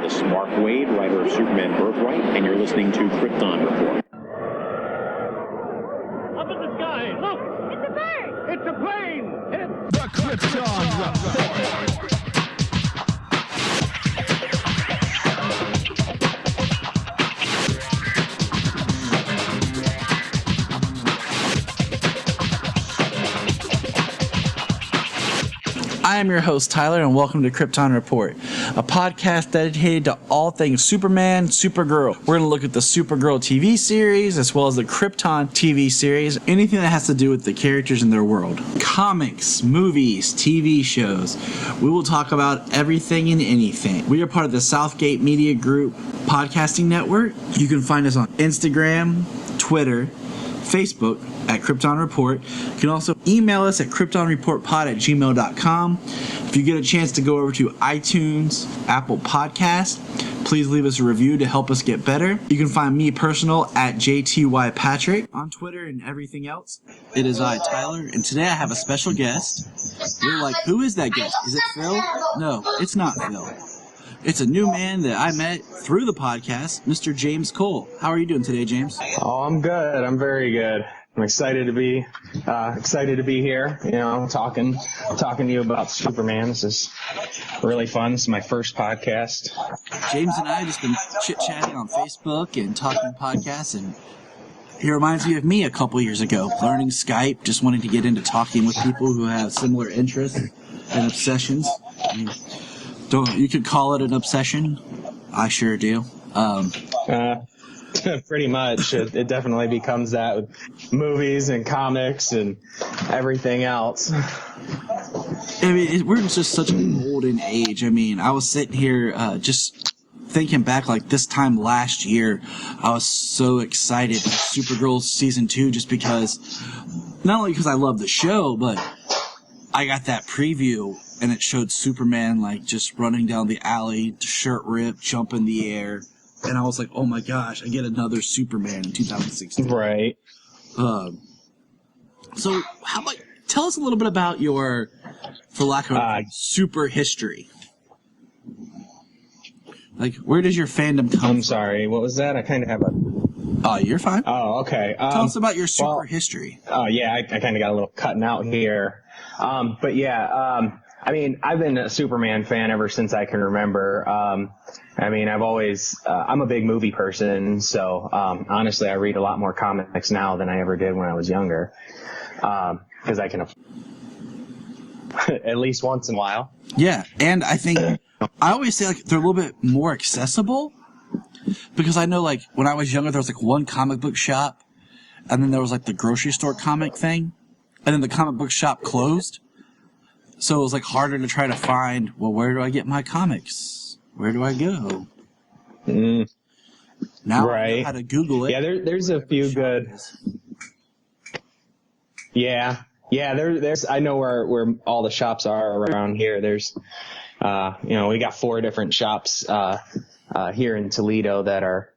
This is Mark Waid, writer of Superman Birthright, and you're listening to Krypton Report. Up in the sky, look! It's a bird! It's a plane! It's The Krypton Report. I am your host, Tyler, and welcome to Krypton Report, a podcast dedicated to all things Superman, Supergirl. We're going to look at the Supergirl TV series, as well as the Krypton TV series, anything that has to do with the characters in their world. Comics, movies, TV shows. We will talk about everything and anything. We are part of the Southgate Media Group podcasting network. You can find us on Instagram, Twitter, Facebook at Krypton Report. You can also email us at kryptonreportpod@gmail.com. If you get a chance to go over to iTunes, Apple Podcast, please leave us a review to help us get better. You can find me personal at JTYPatrick on Twitter and everything else. It is I, Tyler, and today I have a special guest. You're like, who is that guest? Is it Phil? No, it's not Phil. It's a new man that I met through the podcast, Mr. James Cole. How are you doing today, James? Oh, I'm good. I'm very good. I'm excited to be here. You know, talking to you about Superman. This is really fun. This is my first podcast. James and I have just been chit-chatting on Facebook and talking podcasts, and he reminds me of me a couple years ago, learning Skype, just wanting to get into talking with people who have similar interests and obsessions. I mean, you could call it an obsession. I sure do. Pretty much. It definitely becomes that with movies and comics and everything else. I mean, we're in just such a golden age. I mean, I was sitting here just thinking back, like this time last year, I was so excited for Supergirl Season 2 just because, not only because I love the show, but I got that preview and it showed Superman like just running down the alley, shirt ripped, jump in the air. And I was like, oh my gosh, I get another Superman in 2016. Right. So how about, tell us a little bit about your, for lack of super history. Like, where does your fandom come from? I'm sorry, what was that? I kind of have a... Oh, you're fine. Oh, okay. Tell us about your super history. Oh, yeah, I kind of got a little cutting out here. But yeah, I mean, I've been a Superman fan ever since I can remember. I mean, I've always, I'm a big movie person, so honestly, I read a lot more comics now than I ever did when I was younger, because I can at least once in a while. Yeah, and I think, I always say, like, they're a little bit more accessible, because I know, like, when I was younger, there was, like, one comic book shop, and then there was, like, the grocery store comic thing, and then the comic book shop closed. So it was like harder to try to find, well, where do I get my comics? Where do I go? Now right. I know how to Google it. Yeah, there's a few good. Yeah, there's. I know where all the shops are around here. There's, we got 4 different shops here in Toledo that are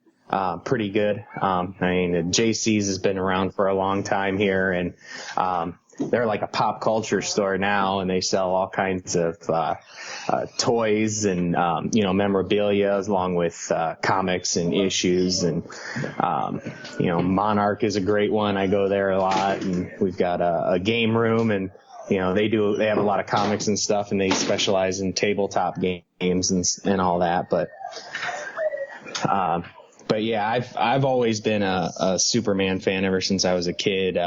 pretty good. I mean, JC's has been around for a long time here, and they're like a pop culture store now, and they sell all kinds of toys and memorabilia along with comics and issues, and Monarch is a great one. I go there a lot, and we've got a game room, and they have a lot of comics and stuff, and they specialize in tabletop games and all that. But yeah, I've always been a Superman fan ever since I was a kid.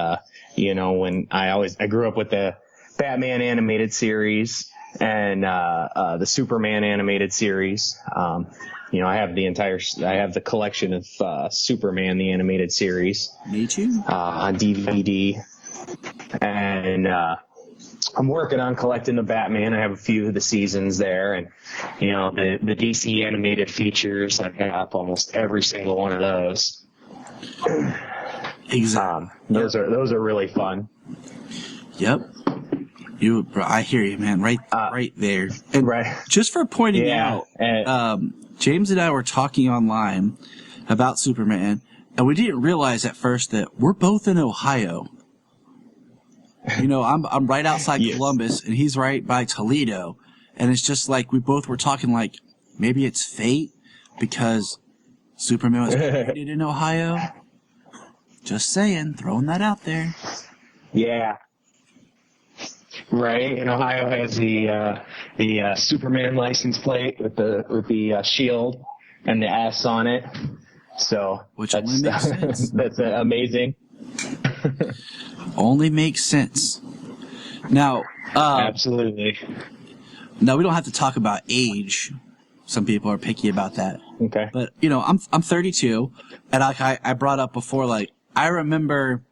When I grew up with the Batman animated series and the Superman animated series. I have the collection of Superman the animated series. Me too. On DVD, and I'm working on collecting the Batman. I have a few of the seasons there, and the DC animated features. I have almost every single one of those. Exactly. Those are really fun. Yep. I hear you, man. Right there. And right. Just for pointing out, James and I were talking online about Superman, and we didn't realize at first that we're both in Ohio. I'm right outside Yes. Columbus, and he's right by Toledo, and it's just like we both were talking like maybe it's fate because Superman was created in Ohio. Just saying, throwing that out there. Yeah. Right, and Ohio has the Superman license plate with the shield and the S on it. So Which only makes sense. That's amazing. Only makes sense. Now, absolutely. Now we don't have to talk about age. Some people are picky about that. Okay. But I'm 32, and I brought up before, like, I remember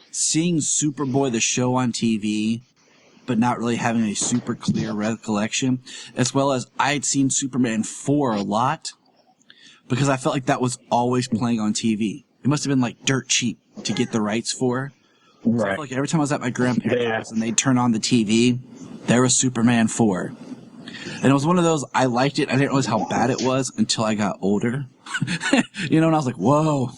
seeing Superboy the show on TV, but not really having a super clear recollection, as well as I had seen Superman 4 a lot, because I felt like that was always playing on TV. It must have been like dirt cheap to get the rights for. Right. So I felt like every time I was at my grandparents' house and they'd turn on the TV, there was Superman 4. And it was one of those, I liked it. I didn't realize how bad it was until I got older. And I was like, whoa,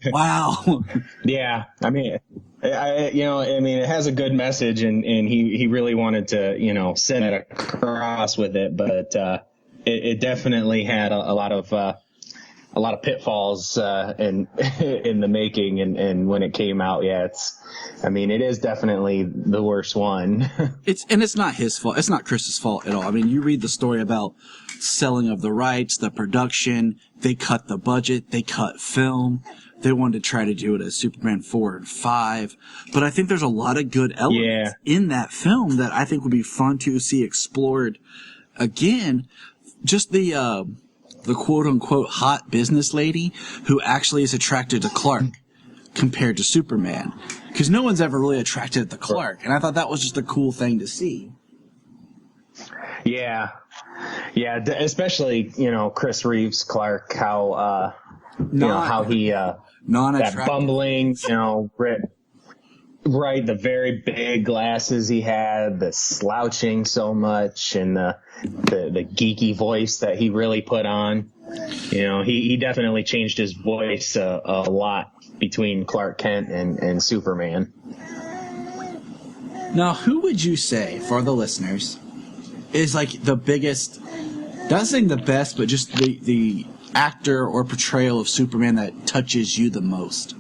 wow. Yeah. I mean, it has a good message, and he really wanted to, send it across with it, but it definitely had a lot of pitfalls in the making, and when it came out, it is definitely the worst one. It's not his fault. It's not Chris's fault at all. I mean, you read the story about selling of the rights, the production, they cut the budget, they cut film. They wanted to try to do it as Superman 4 and 5. But I think there's a lot of good elements in that film that I think would be fun to see explored again. Just the quote-unquote hot business lady who actually is attracted to Clark compared to Superman. Because no one's ever really attracted to Clark. And I thought that was just a cool thing to see. Yeah. Yeah, especially, Chris Reeves Clark, how he non-attractive. that bumbling, right, the very big glasses he had, the slouching so much, and the geeky voice that he really put on. He definitely changed his voice a lot between Clark Kent and Superman. Now, who would you say, for the listeners, is like the biggest, not saying the best, but just the actor or portrayal of Superman that touches you the most?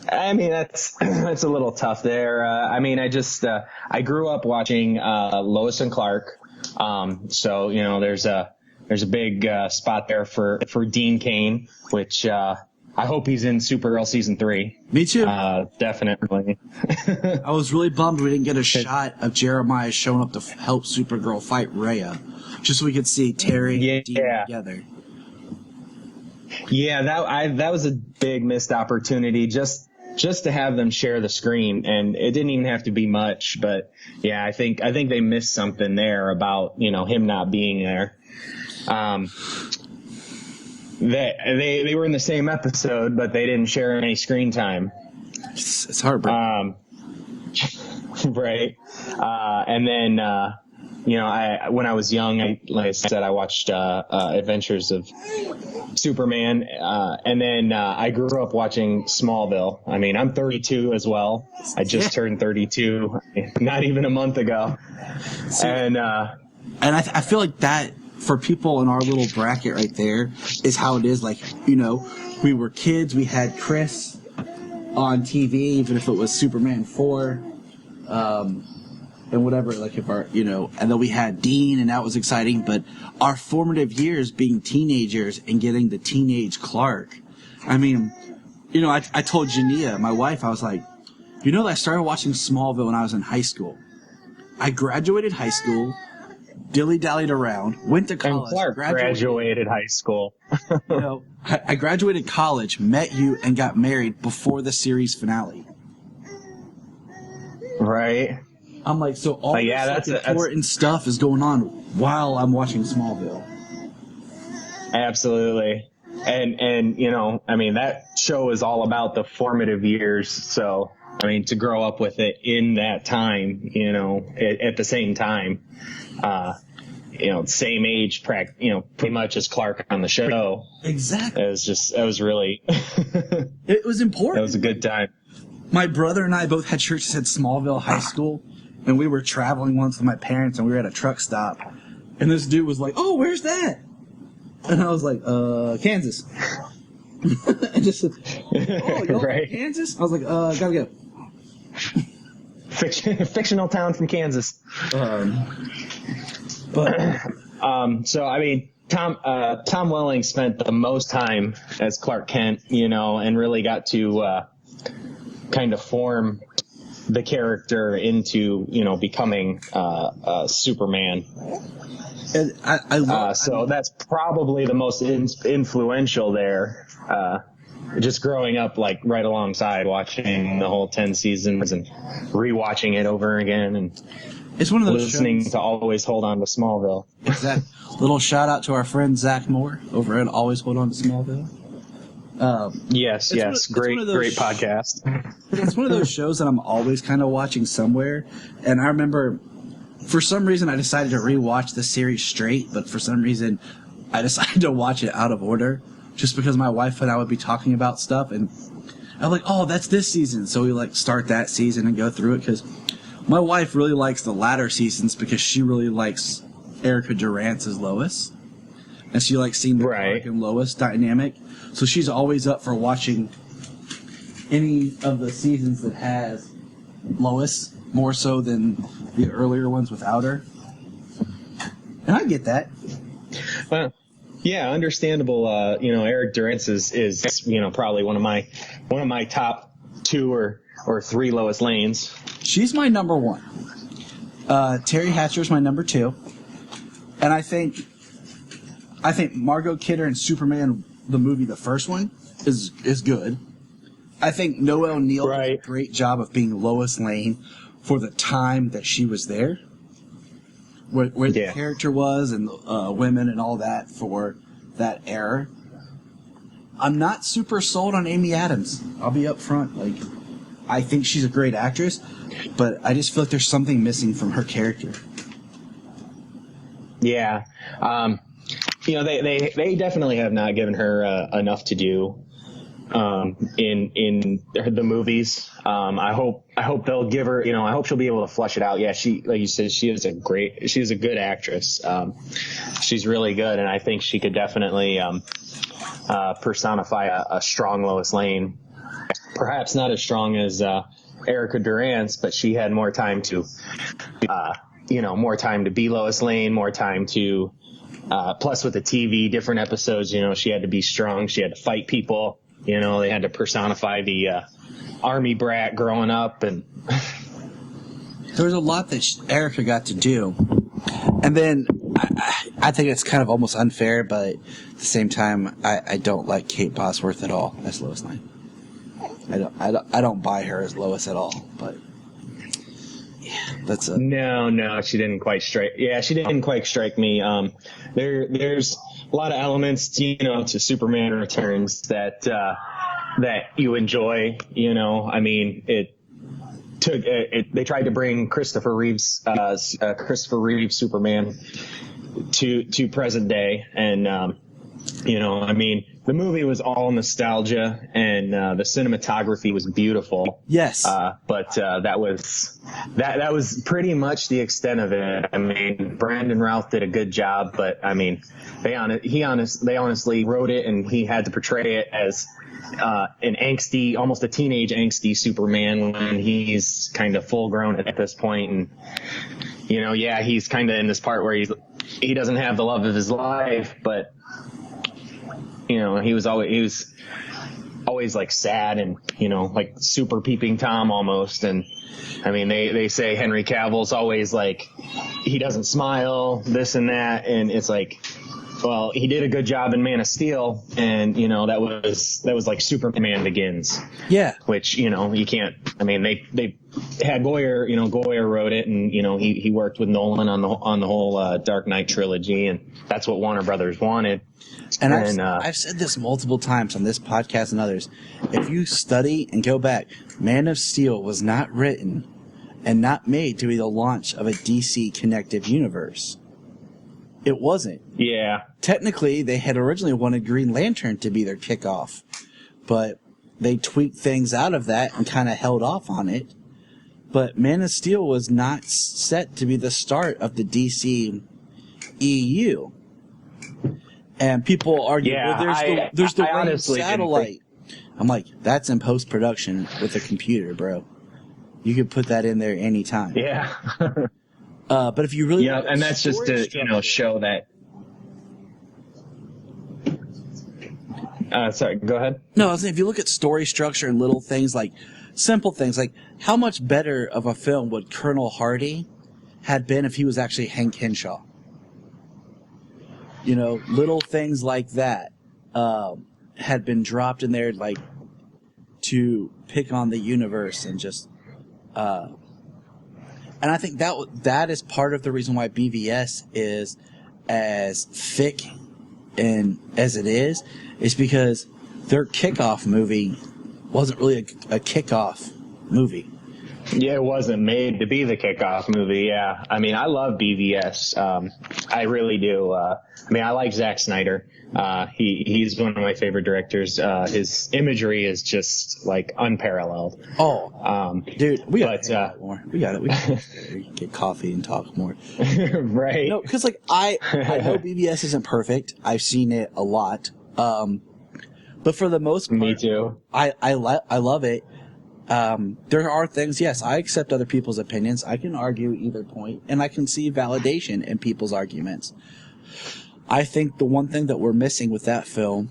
That's a little tough there. I grew up watching Lois and Clark. So there's a big spot there for Dean Cain, which I hope he's in Supergirl season 3. Me too. Definitely. I was really bummed we didn't get a shot of Jeremiah showing up to help Supergirl fight Rhea, just so we could see Terry and Dean together. Yeah, that was a big missed opportunity, just to have them share the screen, and it didn't even have to be much, but yeah, I think they missed something there about him not being there. They were in the same episode, but they didn't share any screen time. It's heartbreaking. Right. And then when I was young, like I said, I watched Adventures of Superman, and then I grew up watching Smallville. I mean, I'm 32 as well. I just turned 32 not even a month ago. And I feel like that, for people in our little bracket right there, is how it is. Like, we were kids, we had Chris on TV, even if it was Superman 4, and whatever, like if and then we had Dean, and that was exciting, but our formative years being teenagers and getting the teenage Clark. I mean, I told Jania, my wife, I was like, I started watching Smallville when I was in high school. I graduated high school, dilly-dallied around, went to college. And Clark graduated high school. I graduated college, met you, and got married before the series finale. Right. I'm like, so all this important stuff is going on while I'm watching Smallville. Absolutely. And that show is all about the formative years. So, to grow up with it in that time, at the same time, same age, pretty much as Clark on the show. Exactly. It was really, it was important. It was a good time. My brother and I both had shirts that said Smallville High School, and we were traveling once with my parents, and we were at a truck stop, and this dude was like, "Oh, where's that?" And I was like, Kansas. And just said, "Oh, you're Right. from Kansas?" I was like, gotta go. Fictional town from Kansas. So I mean, Tom Welling spent the most time as Clark Kent, and really got to kind of form the character into becoming Superman. And I love, So that's probably the most influential there. Just growing up like right alongside, watching the whole 10 seasons and rewatching it over again, and it's one of those listening shows. to Always Hold On to Smallville. Exact. Little shout out to our friend Zach Moore over at Always Hold On to Smallville. Yes, great podcast. It's one of those shows that I'm always kind of watching somewhere, and I remember for some reason I decided to rewatch the series straight, but for some reason I decided to watch it out of order, just because my wife and I would be talking about stuff, and I'm like, oh, that's this season, so we like start that season and go through it, because my wife really likes the latter seasons because she really likes Erica Durance as Lois, and she likes seeing the Clark and Lois dynamic, so she's always up for watching any of the seasons that has Lois more so than the earlier ones without her. And I get that. Well, yeah, understandable. Eric Durance is probably one of my top 2 or 3 Lois Lanes. She's my number 1. Terry Hatcher's my number 2. And I think Margot Kidder and Superman, the movie, the first one, is good. I think Noelle Neal did a great job of being Lois Lane for the time that she was there, where the character was, and women and all that for that era. I'm not super sold on Amy Adams. I'll be up front. Like, I think she's a great actress, but I just feel like there's something missing from her character. Yeah. They definitely have not given her enough to do in the movies. I hope they'll give her, I hope she'll be able to flush it out. Yeah, she, like you said, she is a good actress. She's really good, and I think she could definitely personify a strong Lois Lane. Perhaps not as strong as Erica Durance, but she had more time to be Lois Lane, more time to plus with the TV, different episodes, she had to be strong. She had to fight people. They had to personify the army brat growing up, and there was a lot that Erica got to do. And then I think it's kind of almost unfair, but at the same time, I don't like Kate Bosworth at all as Lois Lane. I don't buy her as Lois at all. But yeah, that's a no. She didn't quite strike. Yeah, she didn't quite strike me. There's a lot of elements, to Superman Returns that you enjoy. I mean, they tried to bring Christopher Reeve's Superman to present day, and I mean, the movie was all nostalgia, and the cinematography was beautiful. Yes. But that was pretty much the extent of it. I mean, Brandon Routh did a good job, but I mean, they honestly wrote it, and he had to portray it as an angsty, almost a teenage angsty Superman when he's kind of full grown at this point. And, he's kind of in this part where he doesn't have the love of his life, but he was always like sad and, like super peeping Tom almost. And I mean, they say Henry Cavill's always like, he doesn't smile, this and that. And it's like, well, he did a good job in Man of Steel, and that was like Superman Begins. Yeah. Which you can't. I mean, they had Goyer. Goyer wrote it, and he worked with Nolan on the whole Dark Knight trilogy, and that's what Warner Brothers wanted. And I've said this multiple times on this podcast and others. If you study and go back, Man of Steel was not written and not made to be the launch of a DC connective universe. It wasn't. Yeah. Technically, they had originally wanted Green Lantern to be their kickoff, but they tweaked things out of that and kind of held off on it. But Man of Steel was not set to be the start of the DC EU. And people argue, there's the Wayne satellite. I'm like, that's in post-production with a computer, bro. You could put that in there anytime. Yeah. But if you really... Yeah, and that's just to, show that... sorry, go ahead. No, I was saying, if you look at story structure and little things, like simple things, like how much better of a film would Colonel Hardy had been if he was actually Hank Henshaw? Little things like that had been dropped in there, like, to pick on the universe and just... and I think that is part of the reason why BVS is as thick and as it is because their kickoff movie wasn't really a kickoff movie. Yeah, it wasn't made to be the kickoff movie. Yeah, I mean, I love BVS. I really do. I like Zack Snyder. He's one of my favorite directors. His imagery is just like unparalleled. Oh, dude, we got to talk more. We got to get coffee and talk more. Right? No, because I know BVS isn't perfect. I've seen it a lot. But for the most part, me too. I love it. There are things, yes, I accept other people's opinions. I can argue either point, and I can see validation in people's arguments. I think the one thing that we're missing with that film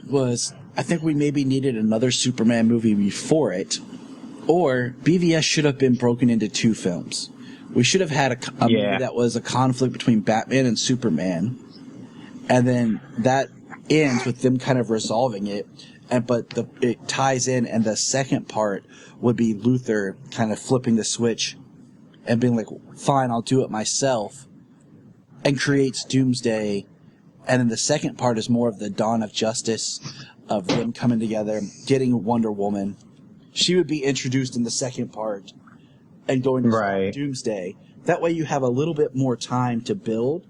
was I think we maybe needed another Superman movie before it, or BVS should have been broken into two films. We should have had a movie that was a conflict between Batman and Superman, and then that ends with them kind of resolving it. But it ties in, and the second part would be Luthor kind of flipping the switch and being like, fine, I'll do it myself, and creates Doomsday. And then the second part is more of the dawn of justice, of them coming together, getting Wonder Woman. She would be introduced in the second part and going to Doomsday. That way you have a little bit more time to build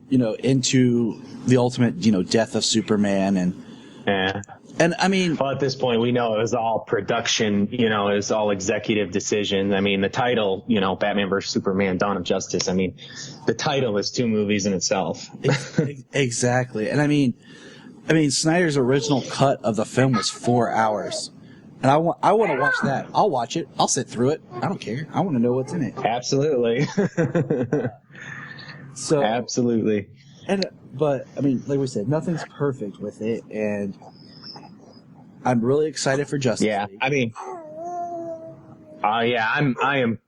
into the ultimate, death of Superman and I mean, well, at this point we know it was all production, it was all executive decision. I mean, the title, Batman vs Superman: Dawn of Justice. I mean, the title is two movies in itself. Exactly, and I mean, Snyder's original cut of the film was 4 hours, and I want to watch that. I'll watch it. I'll sit through it. I don't care. I want to know what's in it. Absolutely. So absolutely. But I mean, like we said, nothing's perfect with it, and I'm really excited for Justice League. I mean, I am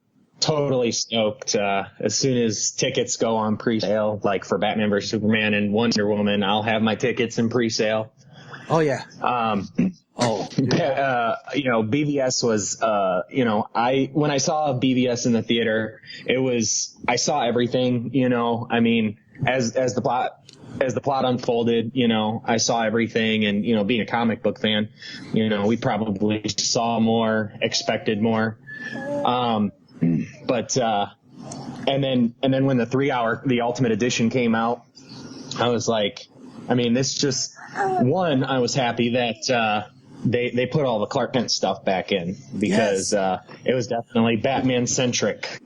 totally stoked. As soon as tickets go on pre-sale, like for Batman vs Superman and Wonder Woman, I'll have my tickets in pre-sale. Oh yeah. BVS was, when I saw BVS in the theater, I saw everything, I mean, as the plot unfolded, I saw everything, and, being a comic book fan, we probably saw more, expected more. And then when the Ultimate Edition came out, I was like, I mean, this just, I was happy that, they put all the Clark Kent stuff back in because it was definitely Batman centric.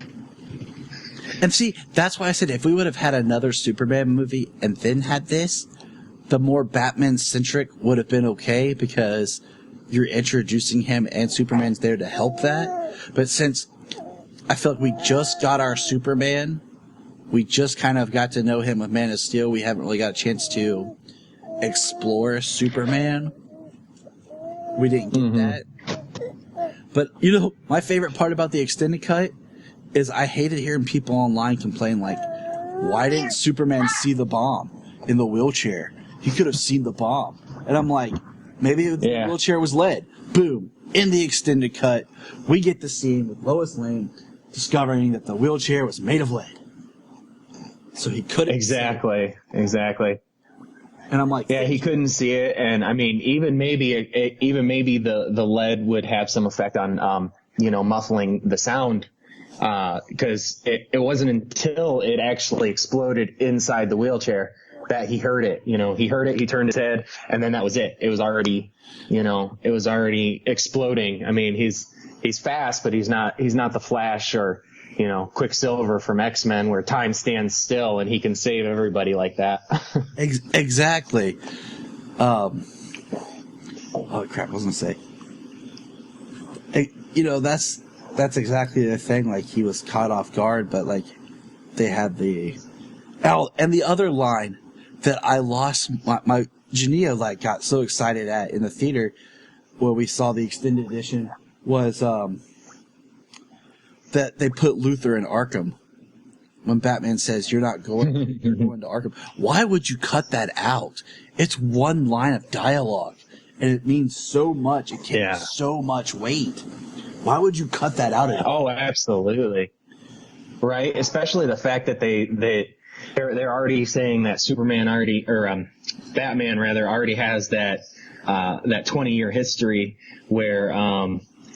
And see, that's why I said if we would have had another Superman movie and then had this, the more Batman centric would have been okay because you're introducing him and Superman's there to help that. But since I feel like we just got our Superman, we just kind of got to know him with Man of Steel, we haven't really got a chance to explore Superman. We didn't get that. But, my favorite part about the extended cut is I hated hearing people online complain, like, why didn't Superman see the bomb in the wheelchair? He could have seen the bomb. And I'm like, maybe the wheelchair was lead. Boom. In the extended cut, we get the scene with Lois Lane discovering that the wheelchair was made of lead. So he couldn't Exactly. And I'm like, he couldn't see it, and I mean, even maybe the lead would have some effect on, muffling the sound, because it wasn't until it actually exploded inside the wheelchair that he heard it. He turned his head, and then that was it. It was already exploding. I mean, he's fast, but he's not the Flash or, Quicksilver from X-Men, where time stands still and he can save everybody like that. Exactly. Oh crap! I was gonna say. That's exactly the thing. Like, he was caught off guard, but like they had and the other line that I lost my Jania got so excited at in the theater where we saw the extended edition was that they put Luthor in Arkham. When Batman says, you're going to Arkham. Why would you cut that out? It's one line of dialogue, and it means so much. It carries so much weight. Why would you cut that out? Oh, absolutely. Right? Especially the fact that they're already saying that Batman already has that 20-year history where,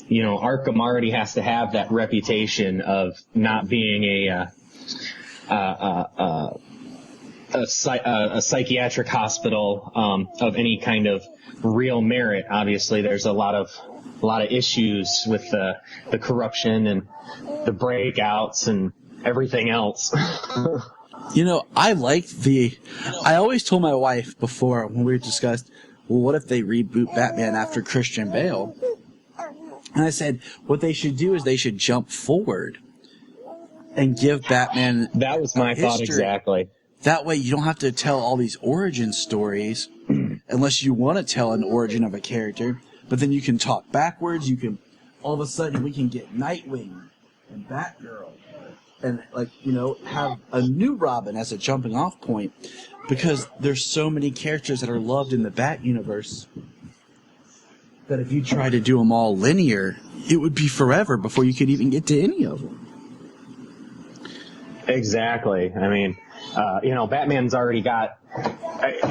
Arkham already has to have that reputation of not being a psychiatric hospital of any kind of real merit. Obviously, there's a lot of issues with the corruption and the breakouts and everything else. I always told my wife before when we discussed, well, what if they reboot Batman after Christian Bale? And I said, what they should do is they should jump forward and give Batman that was my thought exactly. That way you don't have to tell all these origin stories unless you want to tell an origin of a character. But then you can talk backwards. You can, all of a sudden, we can get Nightwing and Batgirl and, have a new Robin as a jumping off point, because there's so many characters that are loved in the Bat universe that if you try to do them all linear, it would be forever before you could even get to any of them. Exactly. I mean, Batman's already got,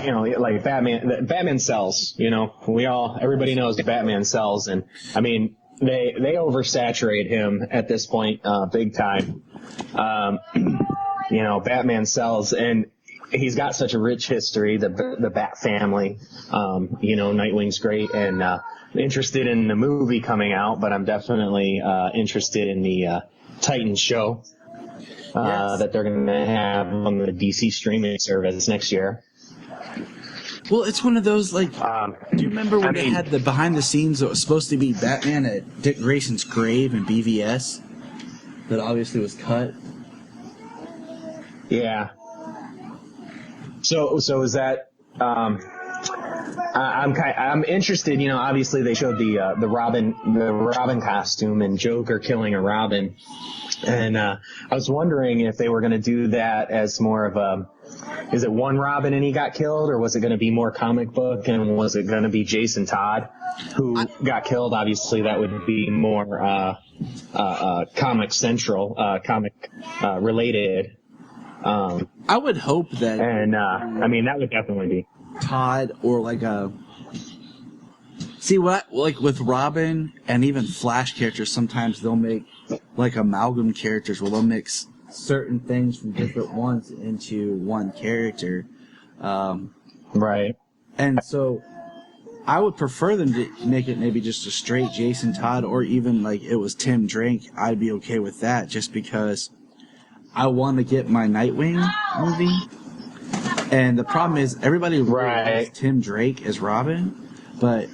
Batman sells, everybody knows that Batman sells. And I mean, they oversaturate him at this point, big time. Batman sells, and he's got such a rich history, the Bat family. Nightwing's great, and, interested in the movie coming out, but I'm definitely, interested in the, Titans show. That they're going to have on the DC streaming service next year. Well, it's one of those, do you remember when they had the behind the scenes that was supposed to be Batman at Dick Grayson's grave in BVS that obviously was cut? Yeah. So is that, I'm interested, obviously they showed the Robin costume and Joker killing a Robin. And I was wondering if they were going to do that as more of is it one Robin and he got killed, or was it going to be more comic book, and was it going to be Jason Todd who got killed? Obviously, that would be more comic central, comic related. I would hope that. And that would definitely be Todd, or with Robin and even Flash characters, sometimes they'll make amalgam characters where they'll mix certain things from different ones into one character. Right. And so I would prefer them to make it maybe just a straight Jason Todd, or even it was Tim Drake. I'd be okay with that, just because I want to get my Nightwing movie. And the problem is everybody really likes Tim Drake as Robin, but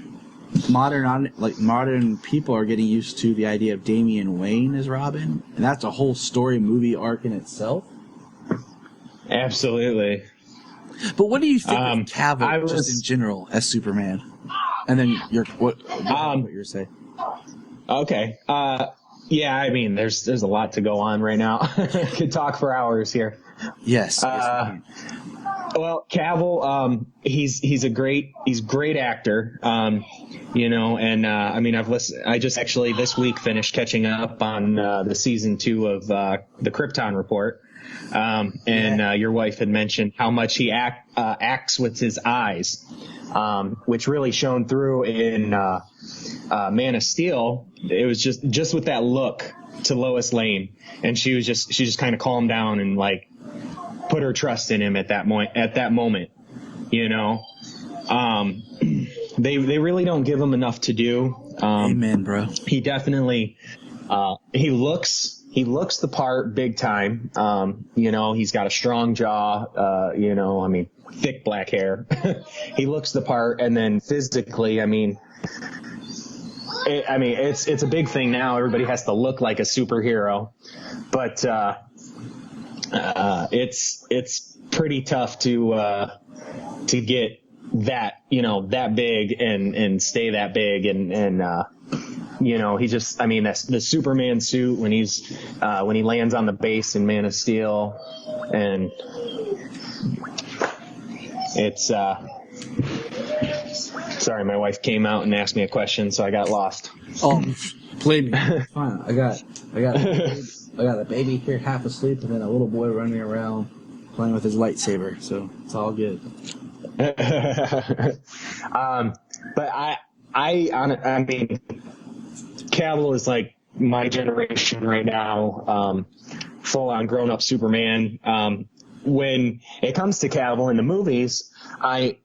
modern people are getting used to the idea of Damian Wayne as Robin, and that's a whole story movie arc in itself. Absolutely. But what do you think of Cavill just in general as Superman? And then what you're saying? Okay. Yeah, I mean, there's a lot to go on right now. Could talk for hours here. Yes. Well, Cavill, he's a great actor. I just actually this week finished catching up on the season 2 of the Krypton Report. Your wife had mentioned how much he acts with his eyes, which really shone through in Man of Steel. It was just with that look to Lois Lane, and she just kind of calmed down and put her trust in him at that moment, you know. They really don't give him enough to do. Amen, bro. He definitely, he looks the part big time. You know, he's got a strong jaw, you know, I mean, thick black hair. He looks the part. And then physically, I mean, it's a big thing now. Everybody has to look like a superhero, but, it's pretty tough to get that, you know, that big and stay that big. And you know, he just, I mean, that's the Superman suit when he lands on the base in Man of Steel, and it's, sorry, my wife came out and asked me a question, so I got lost. Oh, blame me. Fine. I got a baby here half asleep, and then a little boy running around playing with his lightsaber, so it's all good. But I mean, Cavill is like my generation right now, full on grown up Superman. When it comes to Cavill in the movies, I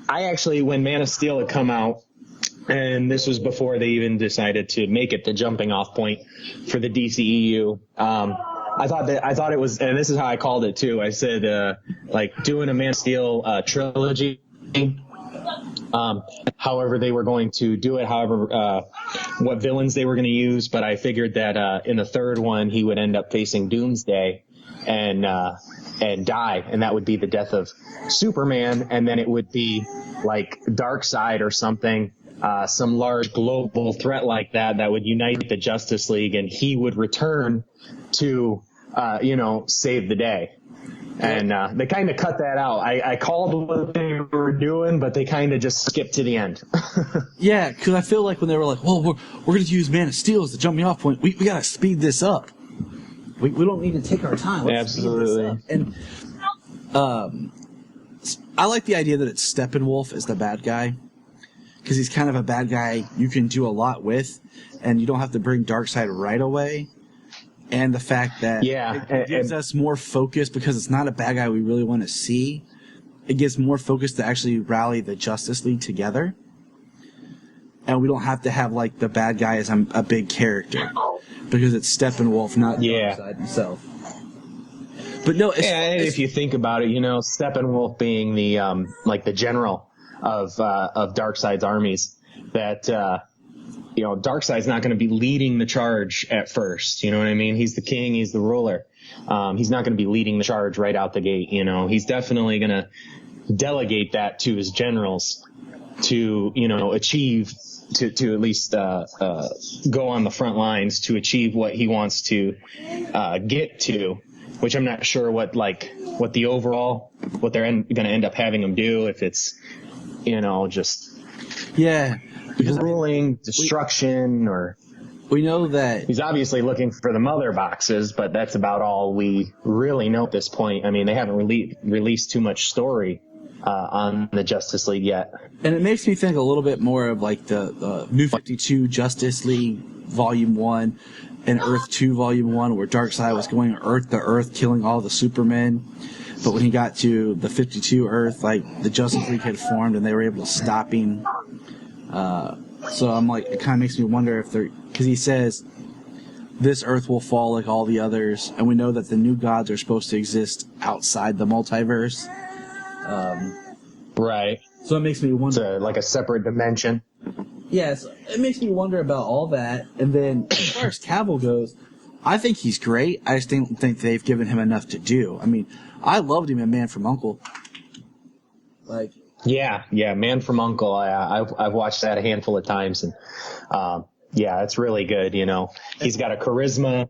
actually, when Man of Steel had come out, and this was before they even decided to make it the jumping off point for the DCEU, I thought it was, and this is how I called it too. I said, like doing a Man of Steel trilogy. However they were going to do it, what villains they were going to use, but I figured that in the third one he would end up facing Doomsday and die, and that would be the death of Superman, and then it would be like Darkseid or something, some large global threat like that would unite the Justice League, and he would return to you know, save the day. And they kind of cut that out. I called what they were doing, but they kind of just skipped to the end. Yeah, because I feel like when they were like, well, we're going to use Man of Steel as the jumping off point, we got to speed this up. We don't need to take our time. Let's Absolutely. Speed this up. And I like the idea that it's Steppenwolf as the bad guy, because he's kind of a bad guy you can do a lot with, and you don't have to bring Darkseid right away. And the fact that it gives us more focus, because it's not a bad guy we really want to see. It gives more focus to actually rally the Justice League together. And we don't have to have, like, the bad guy as a big character, because it's Steppenwolf, not Darkseid himself. But no, if you think about it, you know, Steppenwolf being the like the general of Darkseid's armies, that you know, Darkseid's not going to be leading the charge at first. You know what I mean? He's the king. He's the ruler. He's not going to be leading the charge right out the gate. You know, he's definitely going to delegate that to his generals to, you know, achieve, to at least go on the front lines to achieve what he wants to get to, which I'm not sure what they're going to end up having him do, if it's, you know, just because ruling, destruction, or we know that he's obviously looking for the mother boxes, but that's about all we really know at this point. I mean, they haven't released too much story on the Justice League yet. And it makes me think a little bit more of like the New 52 Justice League Volume 1 and Earth 2 Volume 1, where Darkseid was going Earth to Earth, killing all the Supermen. But when he got to the 52 Earth, like, the Justice League had formed and they were able to stop him. So I'm like, it kind of makes me wonder if because he says this Earth will fall like all the others, and we know that the new gods are supposed to exist outside the multiverse. Right. So it makes me wonder. It's like a separate dimension. Yes, it makes me wonder about all that. And then as far as Cavill goes, I think he's great. I just don't think they've given him enough to do. I mean, I loved him in Man from U.N.C.L.E. Like, Yeah, Man from U.N.C.L.E. I've watched that a handful of times, and yeah, it's really good. You know, he's got a charisma,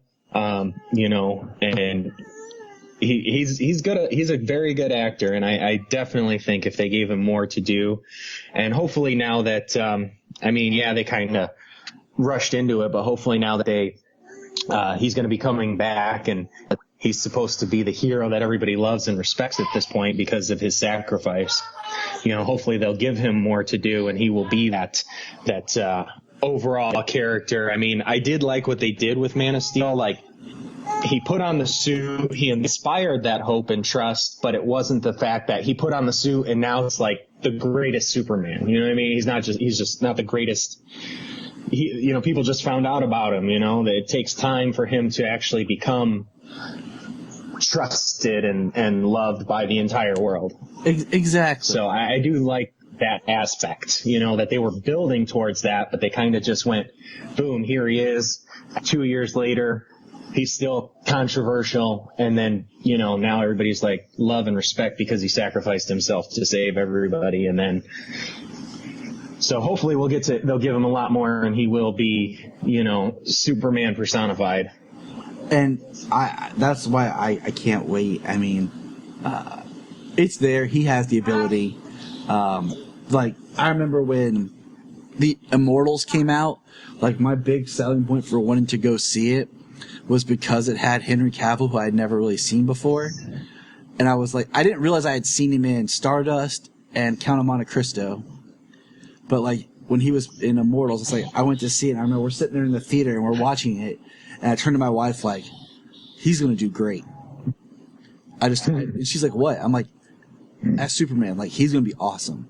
you know, and he's good. He's a very good actor, and I definitely think if they gave him more to do, and hopefully now that I mean, yeah, they kind of rushed into it, but hopefully now that he's going to be coming back, and he's supposed to be the hero that everybody loves and respects at this point because of his sacrifice. You know, hopefully they'll give him more to do, and he will be that overall character. I mean, I did like what they did with Man of Steel. Like, he put on the suit, he inspired that hope and trust, but it wasn't the fact that he put on the suit and now it's like the greatest Superman. You know what I mean? He's just not the greatest. People just found out about him, that it takes time for him to actually become trusted and loved by the entire world. Exactly. So I do like that aspect, that they were building towards that, but they kind of just went, boom, here he is. 2 years later, he's still controversial. And then, now everybody's like love and respect because he sacrificed himself to save everybody. And then, so hopefully they'll give him a lot more and he will be, Superman personified. And that's why I can't wait. I mean, it's there. He has the ability. Like, I remember when the Immortals came out, like, my big selling point for wanting to go see it was because it had Henry Cavill, who I had never really seen before. And I was like, I didn't realize I had seen him in Stardust and Count of Monte Cristo. But, like, when he was in Immortals, it's like, I went to see it, and I remember we're sitting there in the theater, and we're watching it, and I turned to my wife like, he's going to do great. And she's like, what? I'm like, as Superman, like, he's going to be awesome.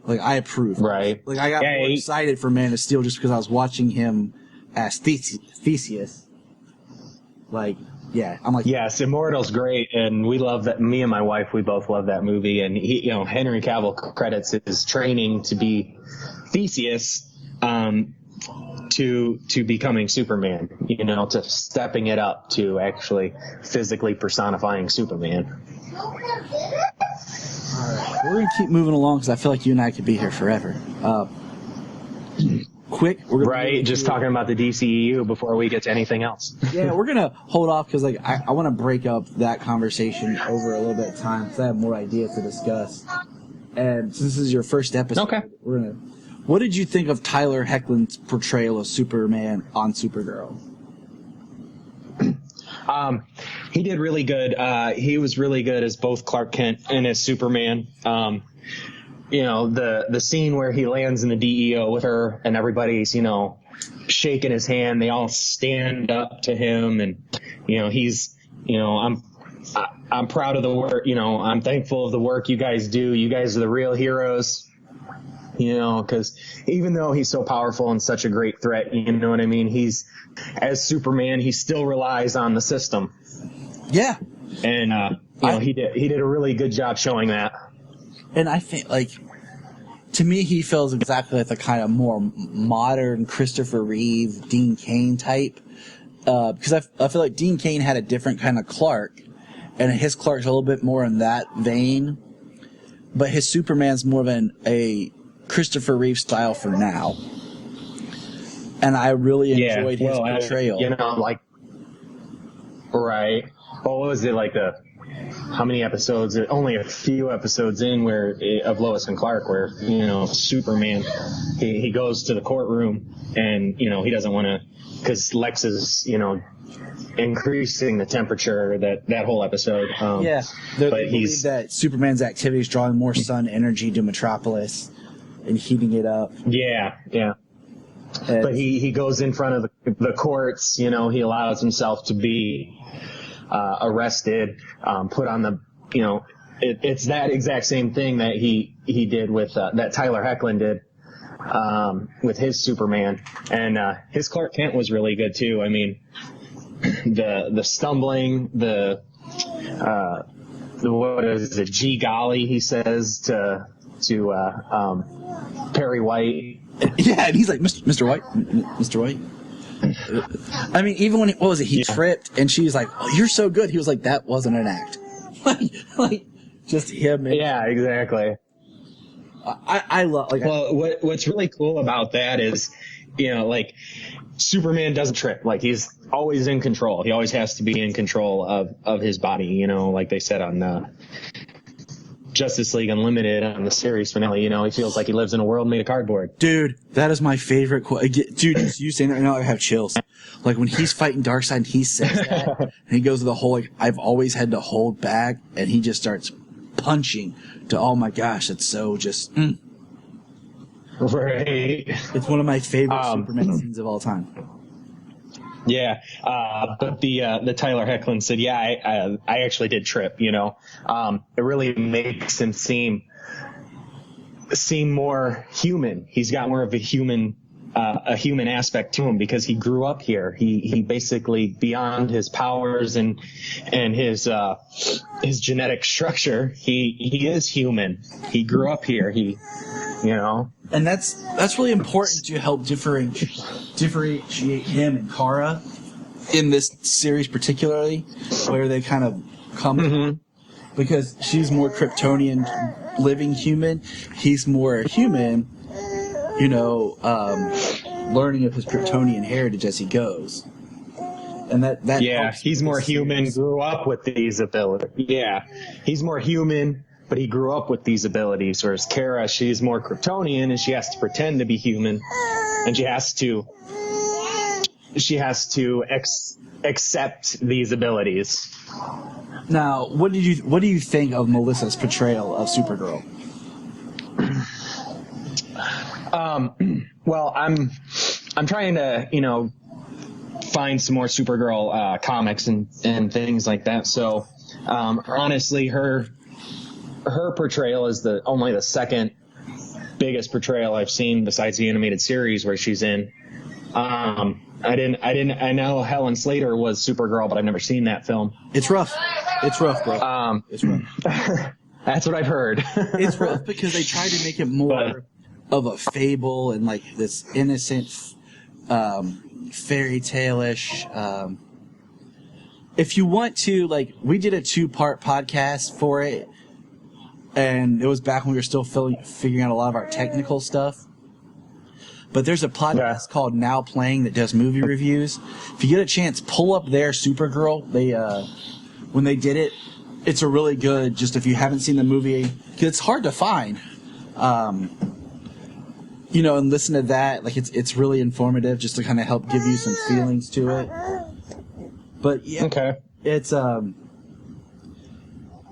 Like, I approve. Right. Like, I got more excited for Man of Steel just because I was watching him as Theseus. Like, yeah, I'm like... Yes, Immortal's great, and we love that. Me and my wife, we both love that movie, and Henry Cavill credits his training to be Theseus, to becoming Superman, to stepping it up to actually physically personifying Superman. All right, we're going to keep moving along because I feel like you and I could be here forever. Quick, we're gonna just talking about the DCEU before we get to anything else. Yeah, we're gonna hold off because I want to break up that conversation over a little bit of time because I have more ideas to discuss. And since this is your first episode, okay, what did you think of Tyler Hoechlin's portrayal of Superman on Supergirl? He did really good. He was really good as both Clark Kent and as Superman. The scene where he lands in the DEO with her and everybody's, shaking his hand. They all stand up to him and, he's, I'm proud of the work, I'm thankful of the work you guys do. You guys are the real heroes, because even though he's so powerful and such a great threat, you know what I mean? As Superman, he still relies on the system. Yeah. And, he did a really good job showing that. And I think, to me, he feels exactly like the kind of more modern Christopher Reeve, Dean Cain type. Because I feel like Dean Cain had a different kind of Clark, and his Clark's a little bit more in that vein. But his Superman's more of a Christopher Reeve style for now. And I really enjoyed his portrayal. Right. What was it, how many episodes? Only a few episodes in of Lois and Clark where, Superman, he goes to the courtroom and, he doesn't want to, because Lex is, increasing the temperature that whole episode. They believe that Superman's activity is drawing more sun energy to Metropolis and heating it up. Yeah. But he goes in front of the courts, he allows himself to be arrested, put on the, it's that exact same thing that he did with, that Tyler Hoechlin did, with his Superman. And, his Clark Kent was really good too. I mean, the stumbling, what is it, gee golly, he says to Perry White. Yeah, and he's like, Mr. White, Mr. White. I mean, even when he tripped, and she was like, "Oh, you're so good." He was like, "That wasn't an act." like just him. Yeah, exactly. I love. What's really cool about that is, Superman doesn't trip. He's always in control. He always has to be in control of his body. Like they said on Justice League Unlimited on the series finale, he feels like he lives in a world made of cardboard. Dude, that is my favorite quote. Dude, you saying that right now, I have chills. Like when he's fighting Darkseid and he says that, and he goes to the whole, I've always had to hold back, and he just starts punching to, oh my gosh, it's so just, Right. It's one of my favorite Superman scenes of all time. Yeah, but the Tyler Hoechlin said, yeah, I actually did trip. You know, it really makes him seem more human. He's got more of a human aspect to him because he grew up here. He basically, beyond his powers and his genetic structure, he is human. He grew up here. And that's really important to help differentiate him and Kara in this series, particularly where they kind of come because she's more Kryptonian, living human. He's more human, learning of his Kryptonian heritage as he goes. And that he's more human. Grew up with these abilities. Yeah, he's more human. But he grew up with these abilities, whereas Kara, she's more Kryptonian, and she has to pretend to be human, and she has to accept these abilities. Now, what do you think of Melissa's portrayal of Supergirl? Well, I'm trying to find some more Supergirl comics and things like that. So honestly, her portrayal is only the second biggest portrayal I've seen besides the animated series where she's in. I know Helen Slater was Supergirl, but I've never seen that film. It's rough. It's rough, bro. It's rough. That's what I've heard. It's rough because they tried to make it more of a fable and like this innocent, fairy tale-ish. If you want to, we did a 2-part podcast for it. And it was back when we were still figuring out a lot of our technical stuff. But there's a podcast called Now Playing that does movie reviews. If you get a chance, pull up their Supergirl. They when they did it, it's a really good. Just if you haven't seen the movie, because it's hard to find. And listen to that. It's really informative, just to kind of help give you some feelings to it. But yeah, it's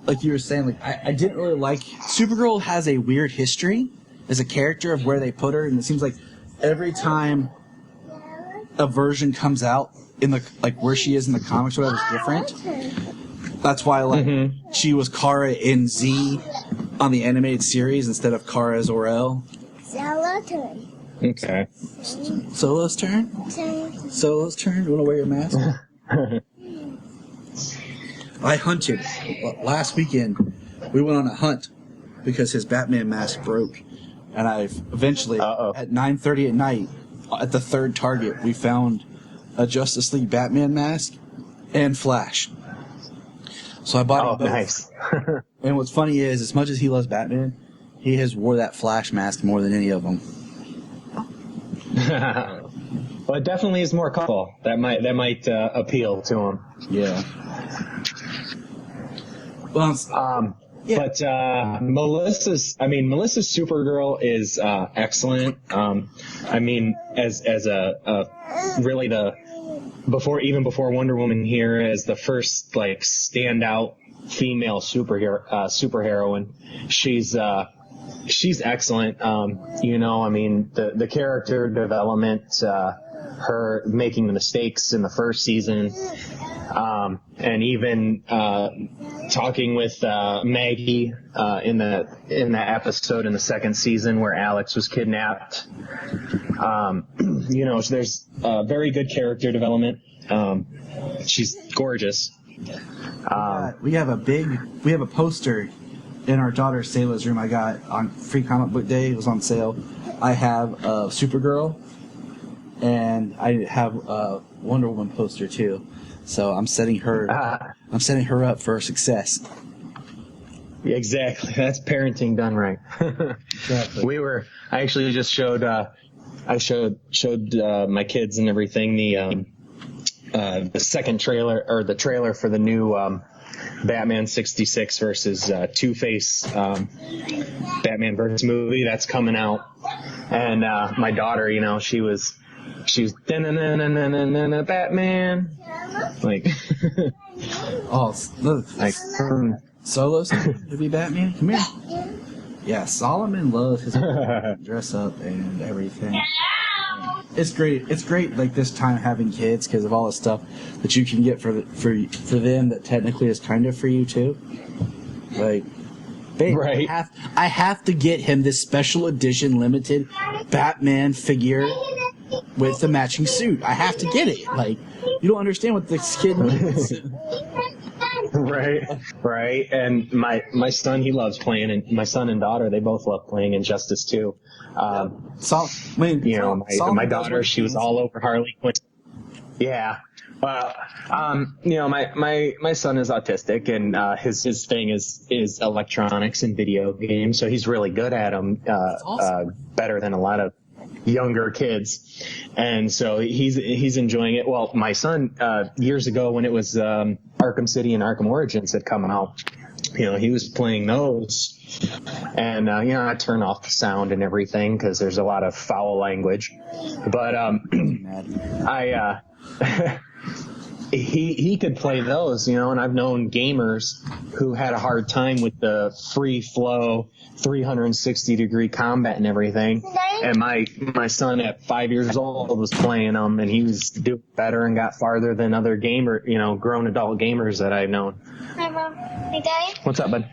like you were saying, I didn't really like... Supergirl has a weird history as a character of where they put her, and it seems like every time a version comes out in the where she is in the comics or whatever is different. That's why she was Kara in Z on the animated series instead of Kara as Or-El. Solo turn. Okay. Solo's turn? Solo's turn? You want to wear your mask? I hunted. Last weekend, we went on a hunt because his Batman mask broke. And I eventually, at 9:30 at night, at the third target, we found a Justice League Batman mask and Flash. So I bought him both. Nice. And what's funny is, as much as he loves Batman, he has wore that Flash mask more than any of them. Well, it definitely is more colorful. That might appeal to him. Yeah. Well, But Melissa's Supergirl is excellent. As a really before Wonder Woman here, as the first standout female superheroine, she's excellent. The character development, her making the mistakes in the first season, and even talking with Maggie in the episode in the second season where Alex was kidnapped. There's very good character development. She's gorgeous. We have a poster in our daughter Sayla's room I got on Free Comic Book Day. It was on sale. I have Supergirl, and I have a Wonder Woman poster too. So I'm setting her up for success. Exactly. That's parenting done right. Exactly. I actually just showed my kids and everything the second trailer, or the trailer for the new Batman 66 versus Two-Face Batman versus movie that's coming out. And my daughter, she was Batman. Solo's to be Batman? Come here. Yeah, Solomon loves his dress up and everything. It's great. It's great, like this time having kids because of all the stuff that you can get for them that technically is kind of for you too. Like, babe, Right. I have to get him this special edition limited Batman figure with the matching suit. I have to get it. Like, you don't understand what this kid needs. Right. And my son, he loves playing, and my son and daughter, they both love playing Injustice too. My daughter, she was all over Harley Quinn. Yeah. My son is autistic, and his thing is electronics and video games, so he's really good at them. Awesome. Better than a lot of younger kids, and so he's enjoying it. Well, my son, years ago when it was Arkham City and Arkham Origins had come out, he was playing those, and I turn off the sound and everything because there's a lot of foul language, but he could play those, and I've known gamers who had a hard time with the free flow 360-degree combat and everything. And my son at 5 years old was playing them, and he was doing better and got farther than other grown adult gamers that I've known. Hi, Mom. Hey, Daddy. What's up, bud?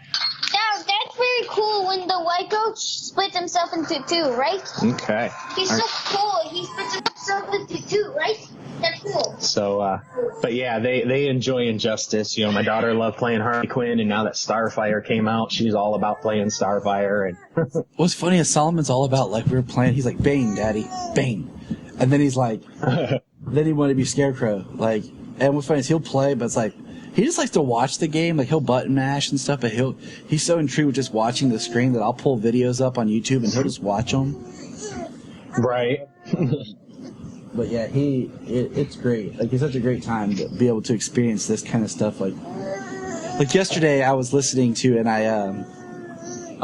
That's really cool when the white goat splits himself into two, right? Okay. He's so cool. He splits himself into two, right? That's cool. So, but yeah, they enjoy Injustice. My daughter loved playing Harley Quinn, and now that Starfire came out, she's all about playing Starfire. And What's funny is Solomon's all about, like, we were playing, he's like, Bane, Daddy, Bane. And then he's like, then he wanted to be Scarecrow. Like, and what's funny is he'll play, but it's like, he just likes to watch the game. Like, he'll button mash and stuff, but he's so intrigued with just watching the screen that I'll pull videos up on YouTube and he'll just watch them. Right. But yeah, it's great. Like, it's such a great time to be able to experience this kind of stuff. Like yesterday, I was listening to, and I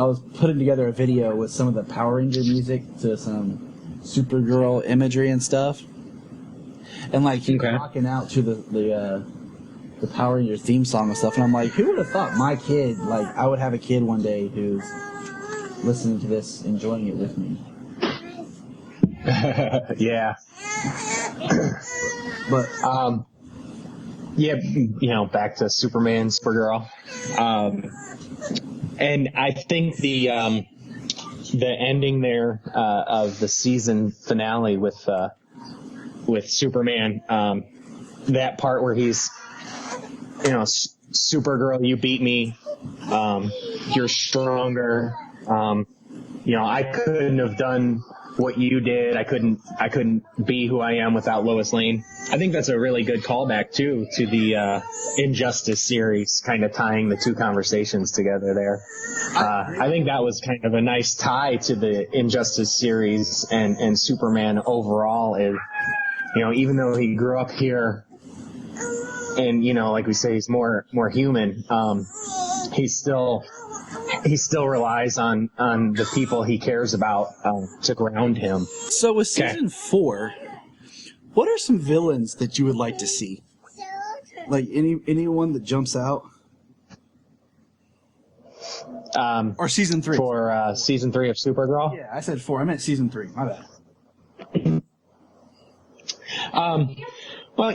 was putting together a video with some of the Power Ranger music to some Supergirl imagery and stuff. And like, rocking out to the Power Rangers theme song and stuff. And I'm like, who would have thought my kid, like, I would have a kid one day who's listening to this, enjoying it with me. Yeah. But back to Superman, Supergirl, and I think the ending there of the season finale with Superman, that part where he's, Supergirl, you beat me, you're stronger, I couldn't have done what you did. I couldn't be who I am without Lois Lane. I think that's a really good callback too to the Injustice series, kind of tying the two conversations together there. I think that was kind of a nice tie to the Injustice series and Superman overall. Is, even though he grew up here and like we say, he's more human, he still relies on the people he cares about to ground him. So with season 4, what are some villains that you would like to see? Like anyone that jumps out? Or season 3? For season 3 of Supergirl? Yeah, I said 4. I meant season 3. My bad. Well,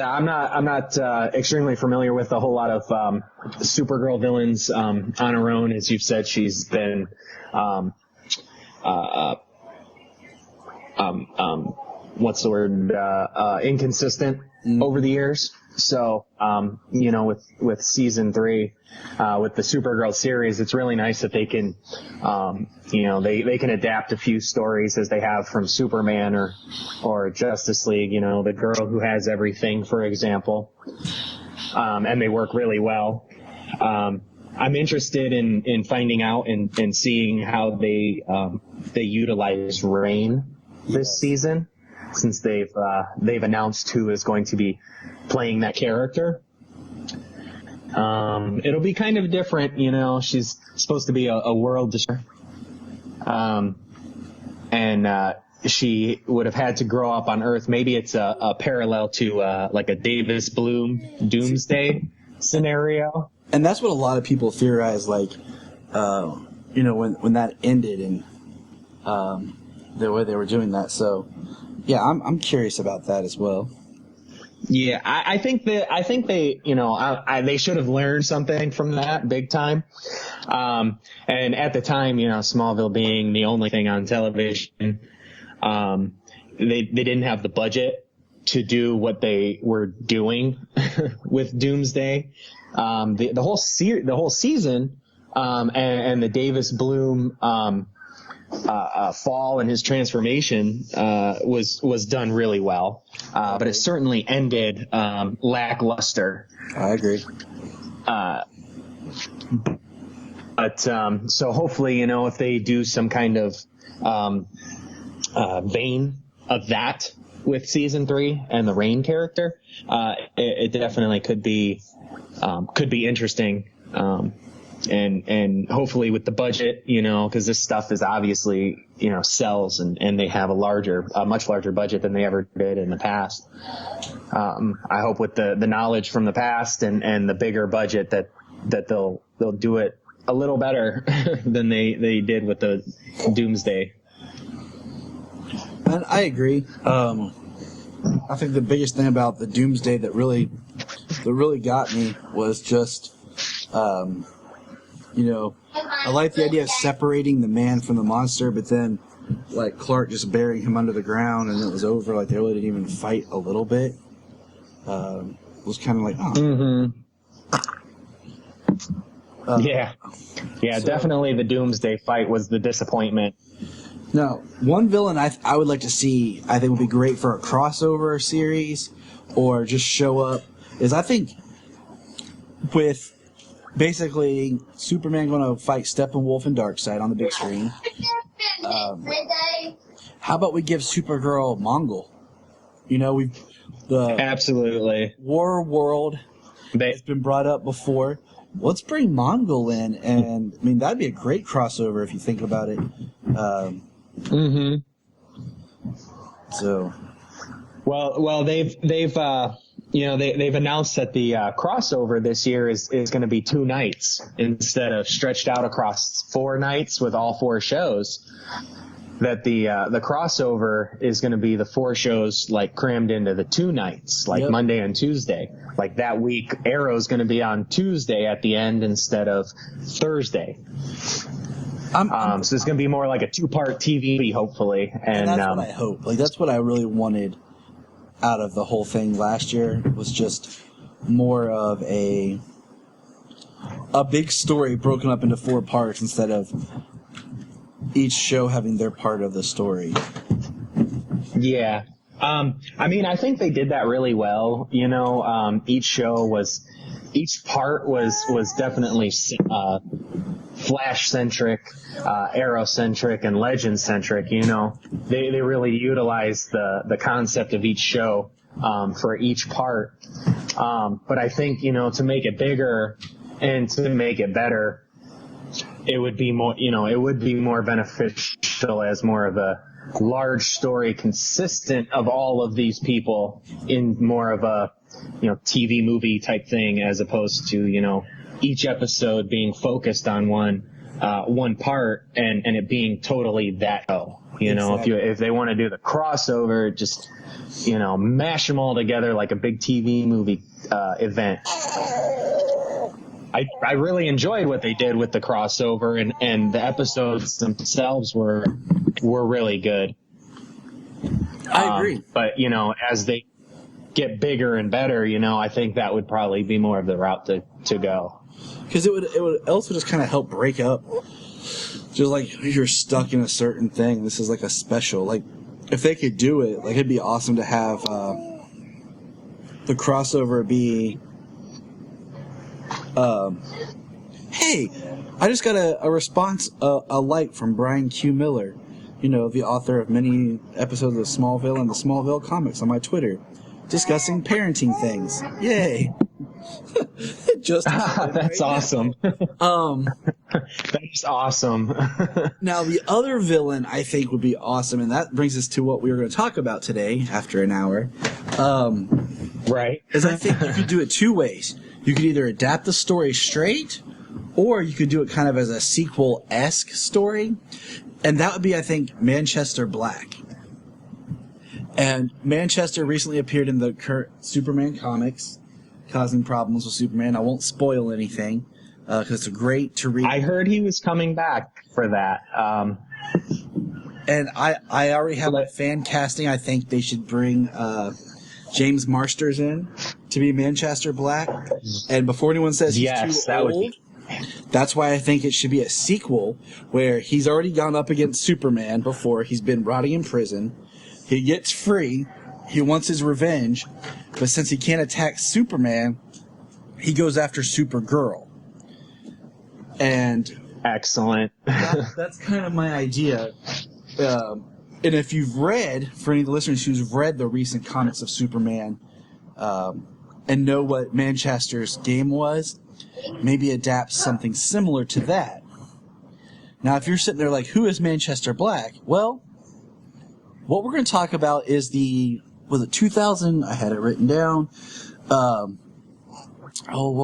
I'm not extremely familiar with a whole lot of Supergirl villains on her own. As you've said, she's been what's the word? Inconsistent over the years. So with season 3, with the Supergirl series, it's really nice that they can they can adapt a few stories as they have from Superman or Justice League, the girl who has everything, for example, and they work really well. I'm interested in finding out and seeing how they utilize Rain this season, since they've announced who is going to be playing that character. It'll be kind of different, she's supposed to be a world destroyer. And she would have had to grow up on Earth. Maybe it's a parallel to like a Davis Bloom Doomsday scenario. And that's what a lot of people theorize, like, when that ended, and the way they were doing that. So, yeah, I'm curious about that as well. Yeah, I think they, they should have learned something from that big time. And at the time, Smallville being the only thing on television, they didn't have the budget to do what they were doing with Doomsday. The whole season, and the Davis Bloom, fall and his transformation was done really well, but it certainly ended lackluster. I agree. But so hopefully, if they do some kind of vein of that with season 3 and the Rain character, it definitely could be interesting. And hopefully with the budget, because this stuff is obviously, sells and they have a much larger budget than they ever did in the past. I hope with the knowledge from the past and the bigger budget that they'll do it a little better than they did with the Doomsday. And I agree. I think the biggest thing about the Doomsday that really got me was just, I like the idea of separating the man from the monster, but then, like, Clark just burying him under the ground and it was over. Like, they really didn't even fight a little bit. It was kind of like, oh. Mm-hmm. Yeah, so, definitely the Doomsday fight was the disappointment. Now, one villain I would like to see, I think would be great for a crossover series or just show up, is I think with basically Superman going to fight Steppenwolf and Darkseid on the big screen. How about we give Supergirl Mongol? Absolutely. War World has been brought up before. Let's bring Mongol in, and I mean that'd be a great crossover if you think about it. So, well, they've announced that the crossover this year is going to be 2 nights instead of stretched out across 4 nights with all 4 shows. That the crossover is going to be the 4 shows like crammed into the 2 nights, like Monday and Tuesday. Like that week, Arrow's going to be on Tuesday at the end instead of Thursday. So it's going to be more like a 2-part TV, hopefully. And that's what I hope. Like that's what I really wanted out of the whole thing last year, was just more of a big story broken up into 4 parts instead of each show having their part of the story. Yeah. I mean, I think they did that really well. Each part was definitely Flash-centric, Arrow-centric, and Legend-centric. They really utilized the concept of each show for each part. But I think, to make it bigger and to make it better, it would be more beneficial as more of a large story consistent of all of these people in more of a, TV movie type thing, as opposed to, each episode being focused on one part and it being totally that show. Exactly. If they want to do the crossover, just, mash them all together like a big TV movie event. I really enjoyed what they did with the crossover, and the episodes themselves were really good. I agree. But, as they get bigger and better, I think that would probably be more of the route to go. Because it would also just kind of help break up. Just like you're stuck in a certain thing. This is like a special. Like, if they could do it, like, it'd be awesome to have the crossover be... hey, I just got a response, a like from Brian Q. Miller, the author of many episodes of Smallville and the Smallville comics, on my Twitter, discussing parenting things. Yay. Just that's awesome. That's awesome. Now, the other villain I think would be awesome, and that brings us to what we were going to talk about today after an hour. Right. Is I think you could do it 2 ways. You could either adapt the story straight, or you could do it kind of as a sequel-esque story. And that would be, I think, Manchester Black. And Manchester recently appeared in the current Superman comics, causing problems with Superman. I won't spoil anything, because it's great to read. I heard he was coming back for that. And I already have my fan casting. I think they should bring James Marsters in to be Manchester Black. And before anyone says he's too old, that's why I think it should be a sequel where he's already gone up against Superman before. He's been rotting in prison. He gets free. He wants his revenge. But since he can't attack Superman, he goes after Supergirl. And excellent. that's kind of my idea. And if you've read, for any of the listeners who've read the recent comics of Superman and know what Manchester's game was, maybe adapt something similar to that. Now, if you're sitting there like, who is Manchester Black? Well, what we're going to talk about is was it 2000? I had it written down. What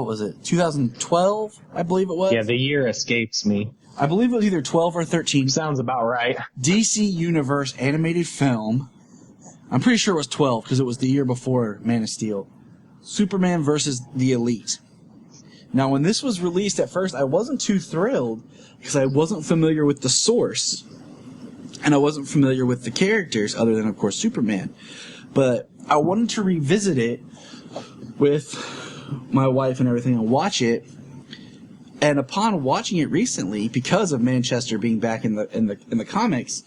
was it? 2012, I believe it was. Yeah, the year escapes me. I believe it was either 12 or 13. Sounds about right. DC Universe animated film. I'm pretty sure it was 12 because it was the year before Man of Steel. Superman versus the Elite. Now, when this was released at first, I wasn't too thrilled because I wasn't familiar with the source. And I wasn't familiar with the characters other than, of course, Superman. But I wanted to revisit it with my wife and everything and watch it. And upon watching it recently, because of Manchester being back in the comics,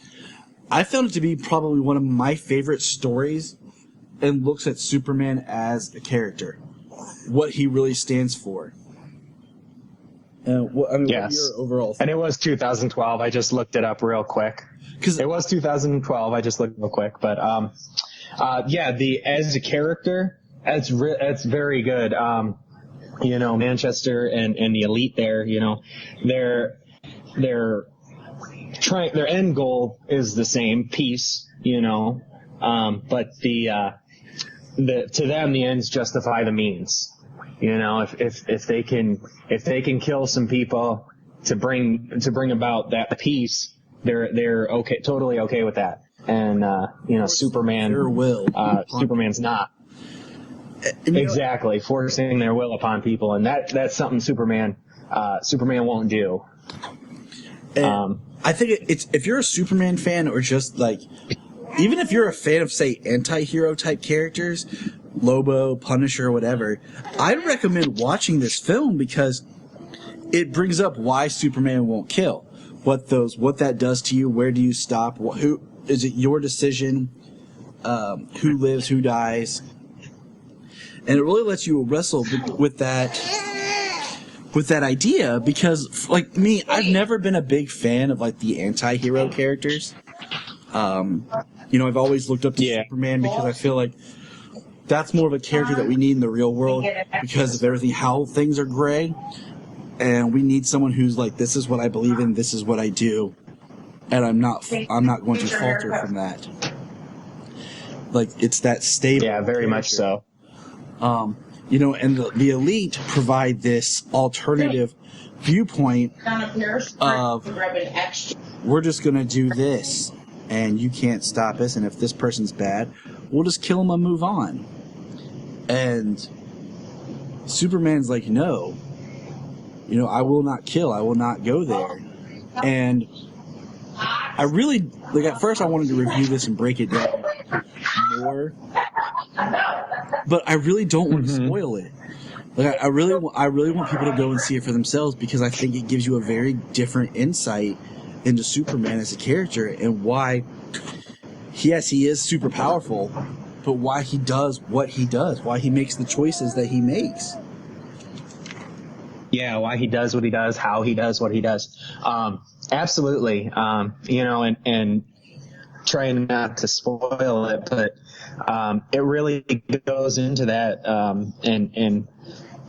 I found it to be probably one of my favorite stories and looks at Superman as a character, what he really stands for. Yes. What are your overall thoughts? And it was 2012. I just looked it up real quick. It was 2012. I just looked real quick. But as a character, it's very good. Manchester and the Elite there, their end goal is the same, peace, but to them the ends justify the means. If they can kill some people to bring about that peace, they're okay, totally okay with that. And Superman, their will. Superman's not. Exactly, forcing their will upon people, and that's something Superman won't do. I think it's if you're a Superman fan or just like, even if you're a fan of, say, anti-hero type characters, Lobo, Punisher, whatever, I'd recommend watching this film because it brings up why Superman won't kill, what that does to you, where do you stop, who is it your decision, who lives, who dies. And it really lets you wrestle with that idea because, like me, I've never been a big fan of like the anti-hero characters. I've always looked up to Superman because I feel like that's more of a character that we need in the real world because of everything, how things are gray, and we need someone who's like, this is what I believe in, this is what I do, and I'm not going to falter from that. Like it's that stable. Yeah, very much so. And the Elite provide this alternative viewpoint of we're just going to do this and you can't stop us, and if this person's bad, we'll just kill them and move on. And Superman's like, no, I will not kill, I will not go there. And I really, like, at first I wanted to review this and break it down more, but I really don't want to spoil it. Like, I really want people to go and see it for themselves because I think it gives you a very different insight into Superman as a character and why, yes, he is super powerful, but why he does what he does, why he makes the choices that he makes. Yeah, why he does what he does, how he does what he does. Absolutely. And trying not to spoil it, but it really goes into that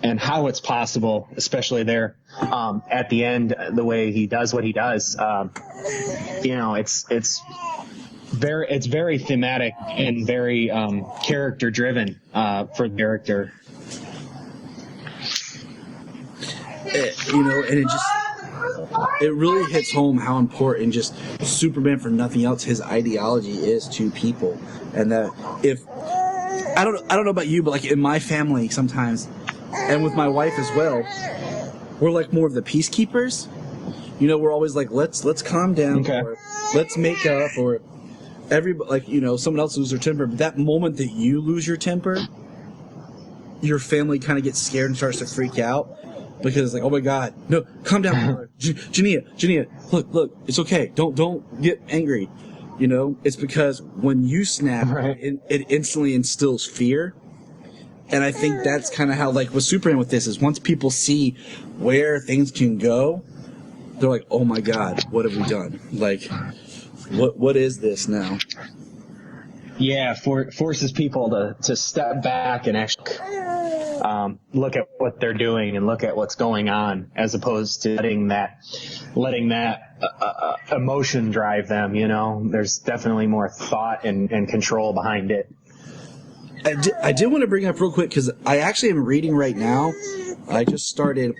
and how it's possible, especially there at the end, the way he does what he does. It's very thematic and very character driven for the character. And it just, it really hits home how important just Superman, for nothing else, his ideology is to people. And that if I don't know about you, but like in my family sometimes, and with my wife as well, we're like more of the peacekeepers. You know, we're always like, let's calm down, Okay. or let's make up, or everybody, like, you know, someone else lose their temper. But that moment that you lose your temper, your family kind of gets scared and starts to freak out because it's like, oh my God, no, calm down, Jania, look, it's okay, don't get angry. You know, it's because when you snap, Right. it instantly instills fear. And I think that's kind of how, like, with Superman with this, is once people see where things can go, they're like, oh my God, what have we done? Like, what is this now? Yeah, forces people to step back and actually look at what they're doing and look at what's going on, as opposed to letting that emotion drive them. You know, there's definitely more thought and control behind it. I did want to bring up real quick, because I actually am reading right now. I just started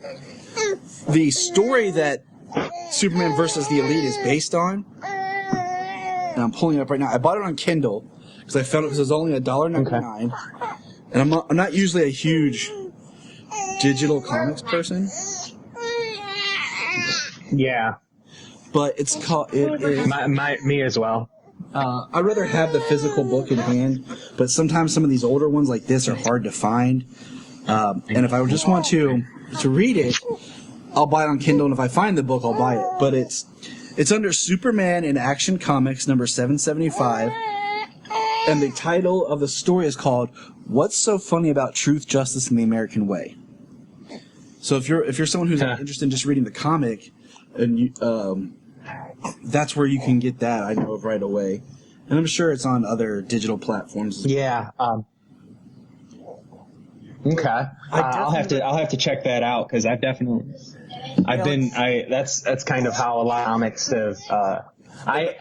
the story that Superman versus the Elite is based on. And I'm pulling it up right now. I bought it on Kindle because I found it because it was only $1.99. Okay. And I'm not usually a huge digital comics person, Yeah, but it is. me as well. I'd rather have the physical book in hand, but sometimes some of these older ones like this are hard to find. And if I just want to read it, I'll buy it on Kindle, and if I find the book, I'll buy it. But it's under Superman in Action Comics number 775, and the title of the story is called "What's So Funny About Truth, Justice, and the American Way." So if you're someone who's interested in just reading the comic, and you, that's where you can get that, I know of right away. And I'm sure it's on other digital platforms as well. Yeah. Okay. I'll have to check that out, because that's kind of how a lot of comics have. I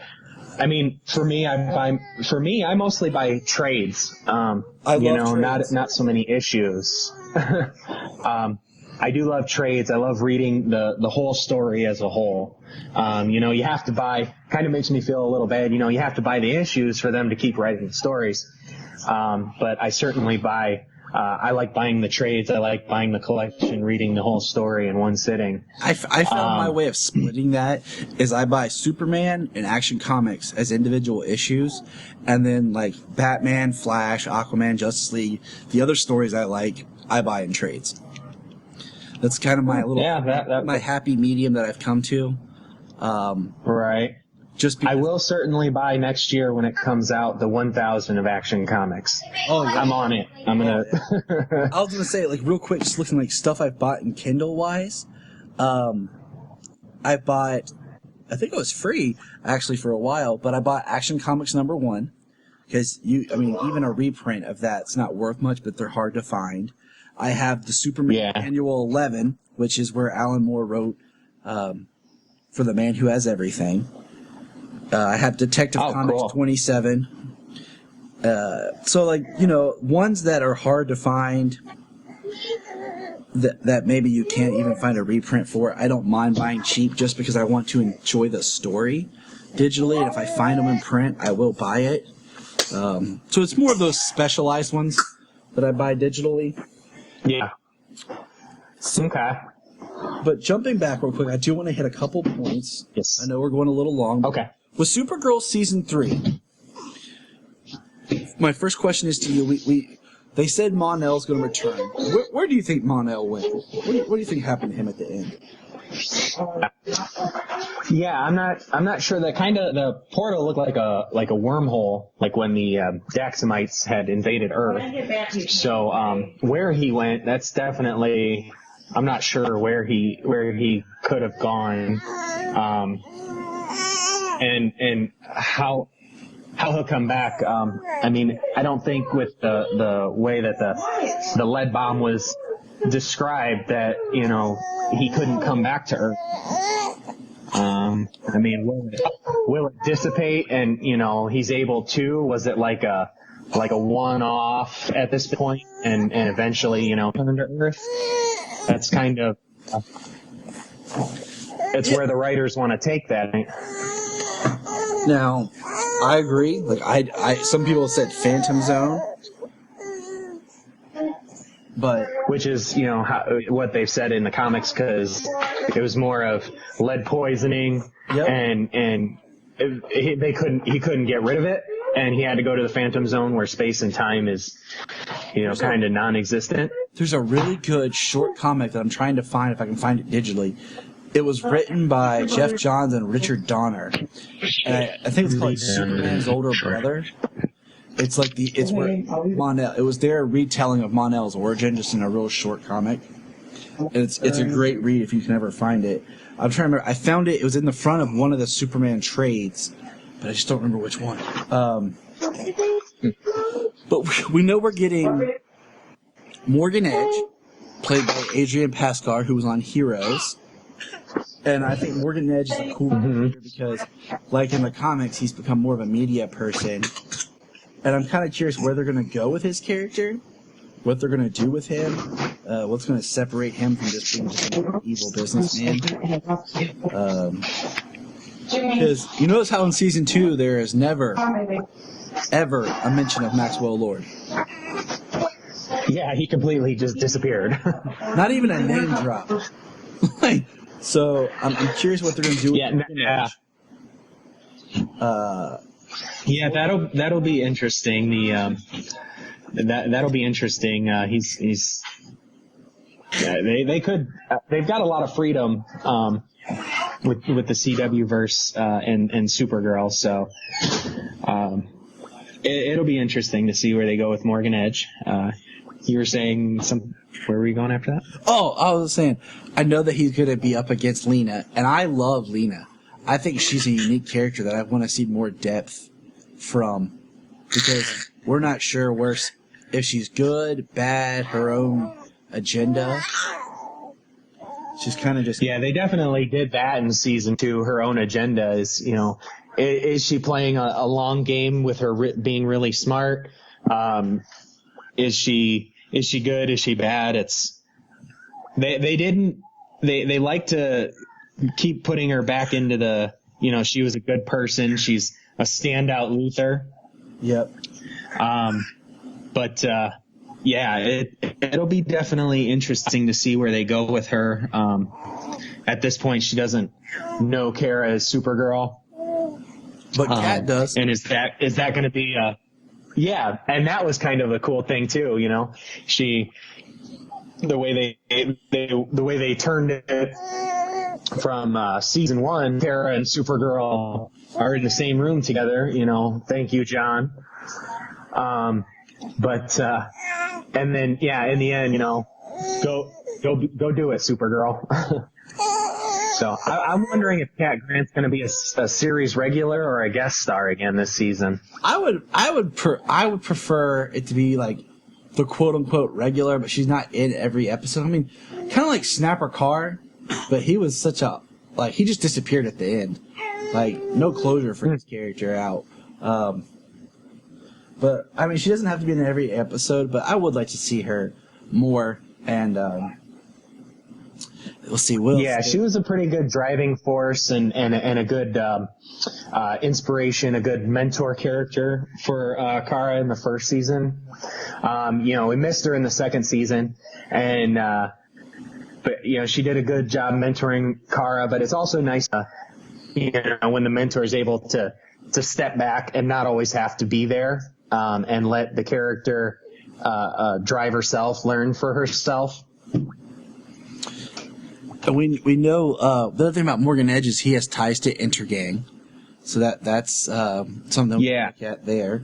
mean, for me, I mostly buy trades. I love trades. Not so many issues. I do love trades. I love reading the whole story as a whole. You have to buy, kind of makes me feel a little bad, you have to buy the issues for them to keep writing the stories. But I certainly buy, I like buying the trades. I like buying the collection, reading the whole story in one sitting. I found my way of splitting that is I buy Superman and Action Comics as individual issues, and then like Batman, Flash, Aquaman, Justice League, the other stories I like, I buy in trades. That's kind of my little my happy medium that I've come to. Right. Just because I will certainly buy next year when it comes out the 1000 of Action Comics. Oh, yeah. I'm on it. I'm gonna. I was gonna say, like, real quick, just looking like stuff I've bought in Kindle wise. I bought, I think it was free actually for a while, but I bought Action Comics number 1 because even a reprint of that's not worth much, but they're hard to find. I have the Superman Annual 11, which is where Alan Moore wrote for The Man Who Has Everything. I have Detective Comics 27. So, like, ones that are hard to find, that maybe you can't even find a reprint for, I don't mind buying cheap just because I want to enjoy the story digitally. And if I find them in print, I will buy it. So it's more of those specialized ones that I buy digitally. Yeah. Okay. But jumping back real quick, I do want to hit a couple points. Yes. I know we're going a little long. Okay. With Supergirl Season 3, my first question is to you. They said Mon-El's going to return. Where do you think Mon-El went? What do you think happened to him at the end? Yeah, I'm not sure. The portal looked like a wormhole, like when the Daxamites had invaded Earth. So where he went, that's definitely, I'm not sure where he could have gone, and how he'll come back. I don't think with the way that the lead bomb was described that he couldn't come back to Earth. Will it dissipate and he's able to? Was it like a one-off at this point and eventually come to Earth? That's kind of it's where the writers want to take that. Now, I agree. Like I some people said Phantom Zone, but Which is, what they've said in the comics, because it was more of lead poisoning, Yep. and he couldn't get rid of it, and he had to go to the Phantom Zone where space and time is, kind of non-existent. there's a really good short comic that I'm trying to find if I can find it digitally. It was written by Jeff Johns and Richard Donner, and I think it's called Superman's Older Brother. It's like it's where Mon-El. It was their retelling of Mon-El's origin, just in a real short comic. And it's a great read if you can ever find it. I'm trying to remember. I found it. It was in the front of one of the Superman trades, but I just don't remember which one. But we know we're getting Morgan Edge, played by Adrian Pascar, who was on Heroes. And I think Morgan Edge is a cool character because, like in the comics, he's become more of a media person. And I'm kind of curious where they're going to go with his character, what they're going to do with him, what's going to separate him from just being just an evil businessman. Because you notice how in season 2 there is never, ever a mention of Maxwell Lord. Yeah, he completely just disappeared. Not even a name drop. So I'm curious what they're going to do with Morgan Edge. Yeah, that'll be interesting. That'll be interesting. They've got a lot of freedom with the CW verse and Supergirl, so it'll be interesting to see where they go with Morgan Edge. You were saying where were we going after that? Oh, I was saying, I know that he's going to be up against Lena, and I love Lena. I think she's a unique character that I want to see more depth from, because we're not sure if she's good, bad, her own agenda. She's kind of just... Yeah, they definitely did that in season 2. Her own agenda is, is she playing a long game with her being really smart? Is she good? Is she bad? They like to keep putting her back into the, she was a good person. She's a standout Luthor. Yep. But it'll be definitely interesting to see where they go with her. At this point, she doesn't know Kara as Supergirl. But Kat does. And is that going to be yeah, and that was kind of a cool thing too, the way they turned it from season 1, Kara and Supergirl are in the same room together, thank you, John. But and then in the end, go do it, Supergirl. So I'm wondering if Cat Grant's going to be a series regular or a guest star again this season. I would prefer it to be like the quote unquote regular, but she's not in every episode. I mean, kind of like Snapper Carr, but he was he just disappeared at the end. Like, no closure for his character out. But I mean, she doesn't have to be in every episode, but I would like to see her more. And we'll see. She was a pretty good driving force and a good inspiration, a good mentor character for Kara in the first season. We missed her in the second season, and but she did a good job mentoring Kara. But it's also nice, when the mentor is able to step back and not always have to be there, and let the character drive herself, learn for herself. We know the other thing about Morgan Edge is he has ties to Intergang, so that's something we look at there.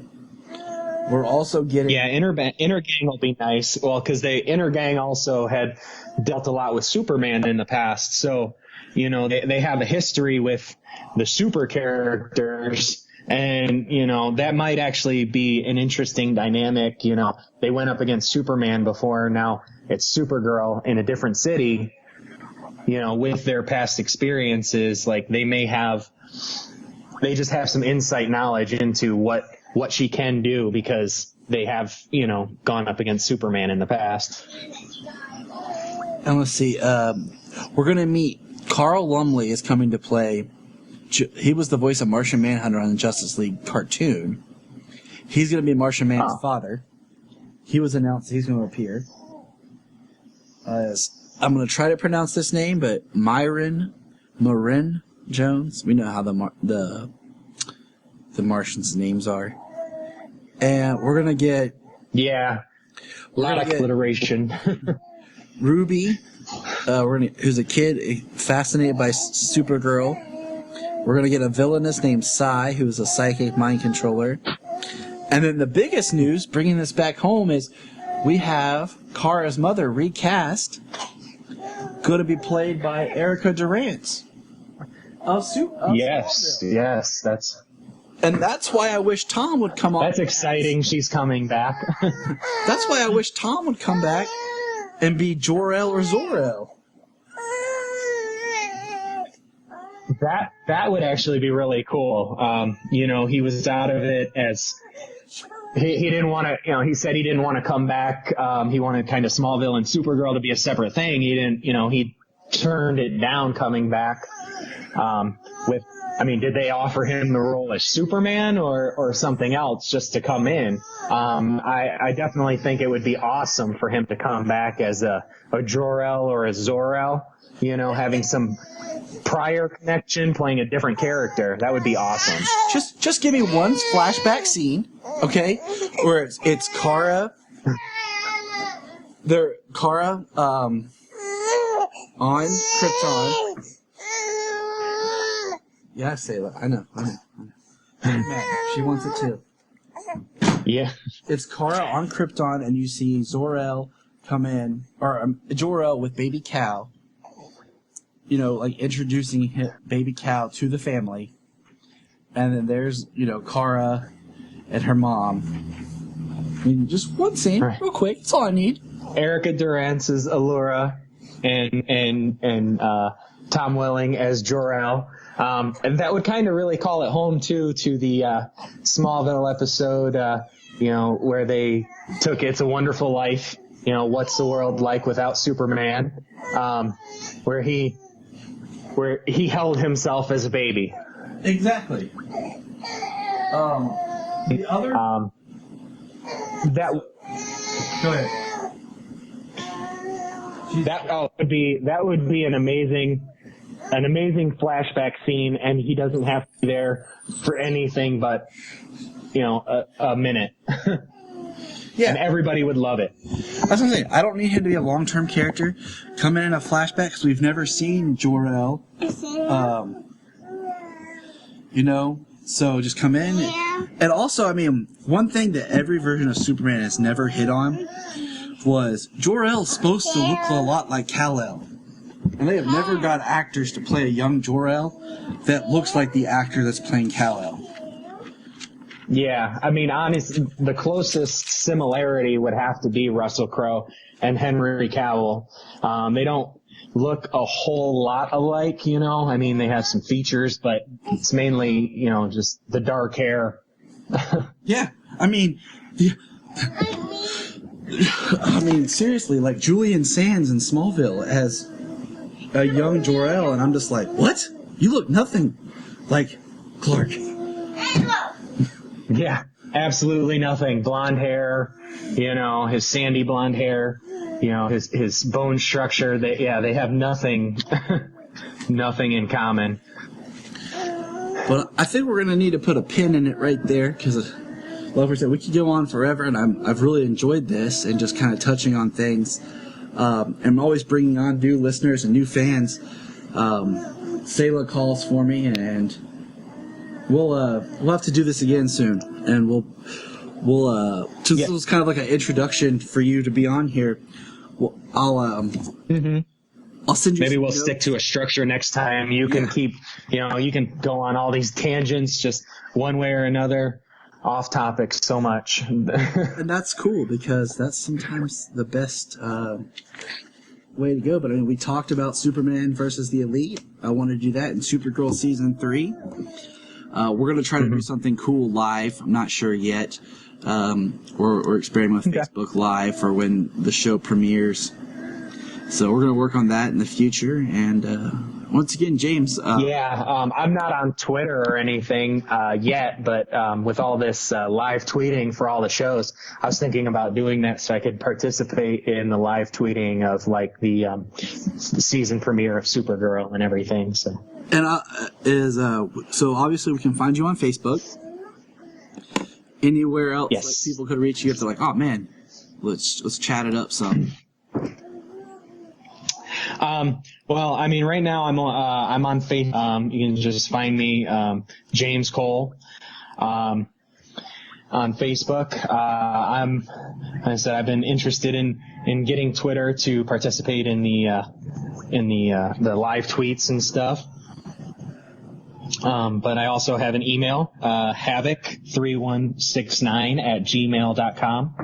We're also getting Intergang will be nice. Well, because Intergang also had dealt a lot with Superman in the past, so they have a history with the super characters, and that might actually be an interesting dynamic. They went up against Superman before, now it's Supergirl in a different city. With their past experiences, like they just have some insight knowledge into what she can do because they have, gone up against Superman in the past. And let's see, we're going to meet Carl Lumley is coming to play. He was the voice of Martian Manhunter on the Justice League cartoon. He's going to be Martian Man's father. He was announced he's going to appear. I'm going to try to pronounce this name, but Marin Jones. We know how the Martians' names are. And we're going to get... Yeah. A lot of alliteration. Ruby, who's a kid fascinated by Supergirl. We're going to get a villainess named Psy, who is a psychic mind controller. And then the biggest news, bringing this back home, is we have Kara's mother recast, going to be played by Erica Durance. Yes, that's... And that's why I wish Tom would come on. That's exciting. She's coming back. That's why I wish Tom would come back and be Jor-El or Zor-El. That would actually be really cool. He was out of it as he didn't want to. He said he didn't want to come back. He wanted kind of Smallville and Supergirl to be a separate thing. He didn't. He turned it down coming back. Did they offer him the role as Superman or something else just to come in? I definitely think it would be awesome for him to come back as a Jor-El or a Zor-El, having some prior connection, playing a different character. That would be awesome. Just give me one flashback scene, okay, where it's Kara. Kara on Krypton. Yeah, Sayla. I know. She wants it too. Yeah. It's Kara on Krypton, and you see Zor-El come in, or Jor-El with baby Cow. Introducing baby Cow to the family. And then there's, Kara and her mom. Just one scene, real quick. That's all I need. Erica Durance as Allura, and Tom Welling as Jor-El. And that would kind of really call it home, too, to the Smallville episode, where they took It's a Wonderful Life, What's the World Like Without Superman, where he held himself as a baby. Exactly. The other... Go ahead. That would be an amazing flashback scene, and he doesn't have to be there for anything but a minute. Yeah, and everybody would love it. That's what I'm saying. I don't need him to be a long-term character. Come in a flashback because we've never seen Jor-El. So just come in. Yeah. And also, one thing that every version of Superman has never hit on was Jor-El's supposed to look a lot like Kal-El. And they have never got actors to play a young Jor-El that looks like the actor that's playing Kal-El. Yeah, honestly, the closest similarity would have to be Russell Crowe and Henry Cavill. They don't look a whole lot alike, they have some features, but it's mainly, just the dark hair. Yeah, seriously, like Julian Sands in Smallville as a young Jor-El, and I'm just like, what? You look nothing like Clark. Yeah, absolutely nothing. Blonde hair, his sandy blonde hair, his bone structure. They have nothing, nothing in common. But I think we're going to need to put a pin in it right there, because, like we said, we could go on forever, and I've really enjoyed this and just kind of touching on things. I'm always bringing on new listeners and new fans. Sayla calls for me, and we'll have to do this again soon, and we'll this was kind of like an introduction for you to be on here. I'll send you. Maybe we'll stick to a structure next time. You can keep, you can go on all these tangents, just one way or another, off topic so much. And that's cool, because that's sometimes the best way to go. But we talked about Superman versus the Elite. I want to do that in Supergirl Season 3. We're going to try to do something cool live. I'm not sure yet. We're experimenting with Facebook Live for when the show premieres. So we're going to work on that in the future, and Once again, James. I'm not on Twitter or anything yet, but with all this live tweeting for all the shows, I was thinking about doing that so I could participate in the live tweeting of like the season premiere of Supergirl and everything. So, and so obviously we can find you on Facebook. Anywhere else, yes. Like people could reach you if they're like, oh man, let's chat it up some. Well, I mean, right now I'm on Facebook. You can just find me, James Cole, on Facebook. Like I said, I've been interested in getting Twitter to participate in the live tweets and stuff. But I also have an email, havoc3169@gmail.com.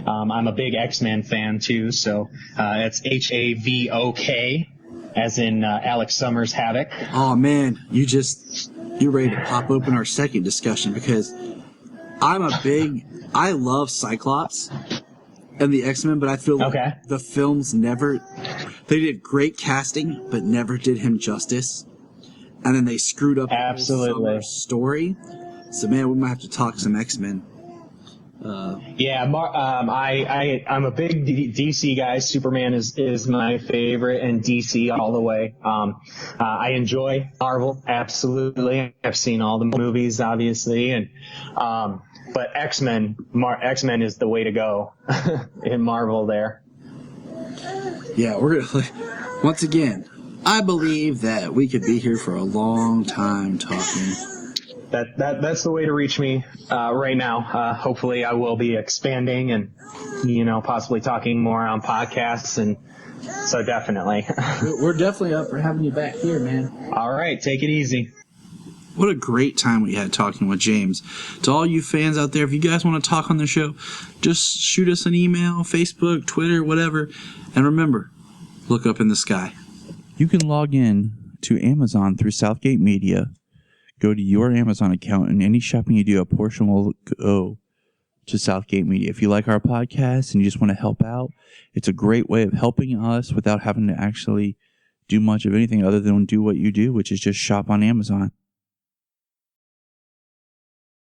I'm a big X-Men fan too, so it's HAVOK, as in Alex Summers Havoc. Oh man, you're ready to pop open our second discussion, because I love Cyclops and the X-Men, but I feel like the films they did great casting, but never did him justice. And then they screwed up the whole summer story. So man, we might have to talk some X-Men. I'm a big DC guy. Superman is my favorite, and DC all the way. I enjoy Marvel, absolutely. I've seen all the movies, obviously, and but X-Men is the way to go in Marvel there. Yeah, we're gonna once again. I believe that we could be here for a long time talking. That's the way to reach me right now. Hopefully I will be expanding and, possibly talking more on podcasts. And so definitely. We're definitely up for having you back here, man. All right. Take it easy. What a great time we had talking with James. To all you fans out there, if you guys want to talk on the show, just shoot us an email, Facebook, Twitter, whatever. And remember, look up in the sky. You can log in to Amazon through Southgate Media. Go to your Amazon account, and any shopping you do, a portion will go to Southgate Media. If you like our podcast and you just want to help out, it's a great way of helping us without having to actually do much of anything other than do what you do, which is just shop on Amazon.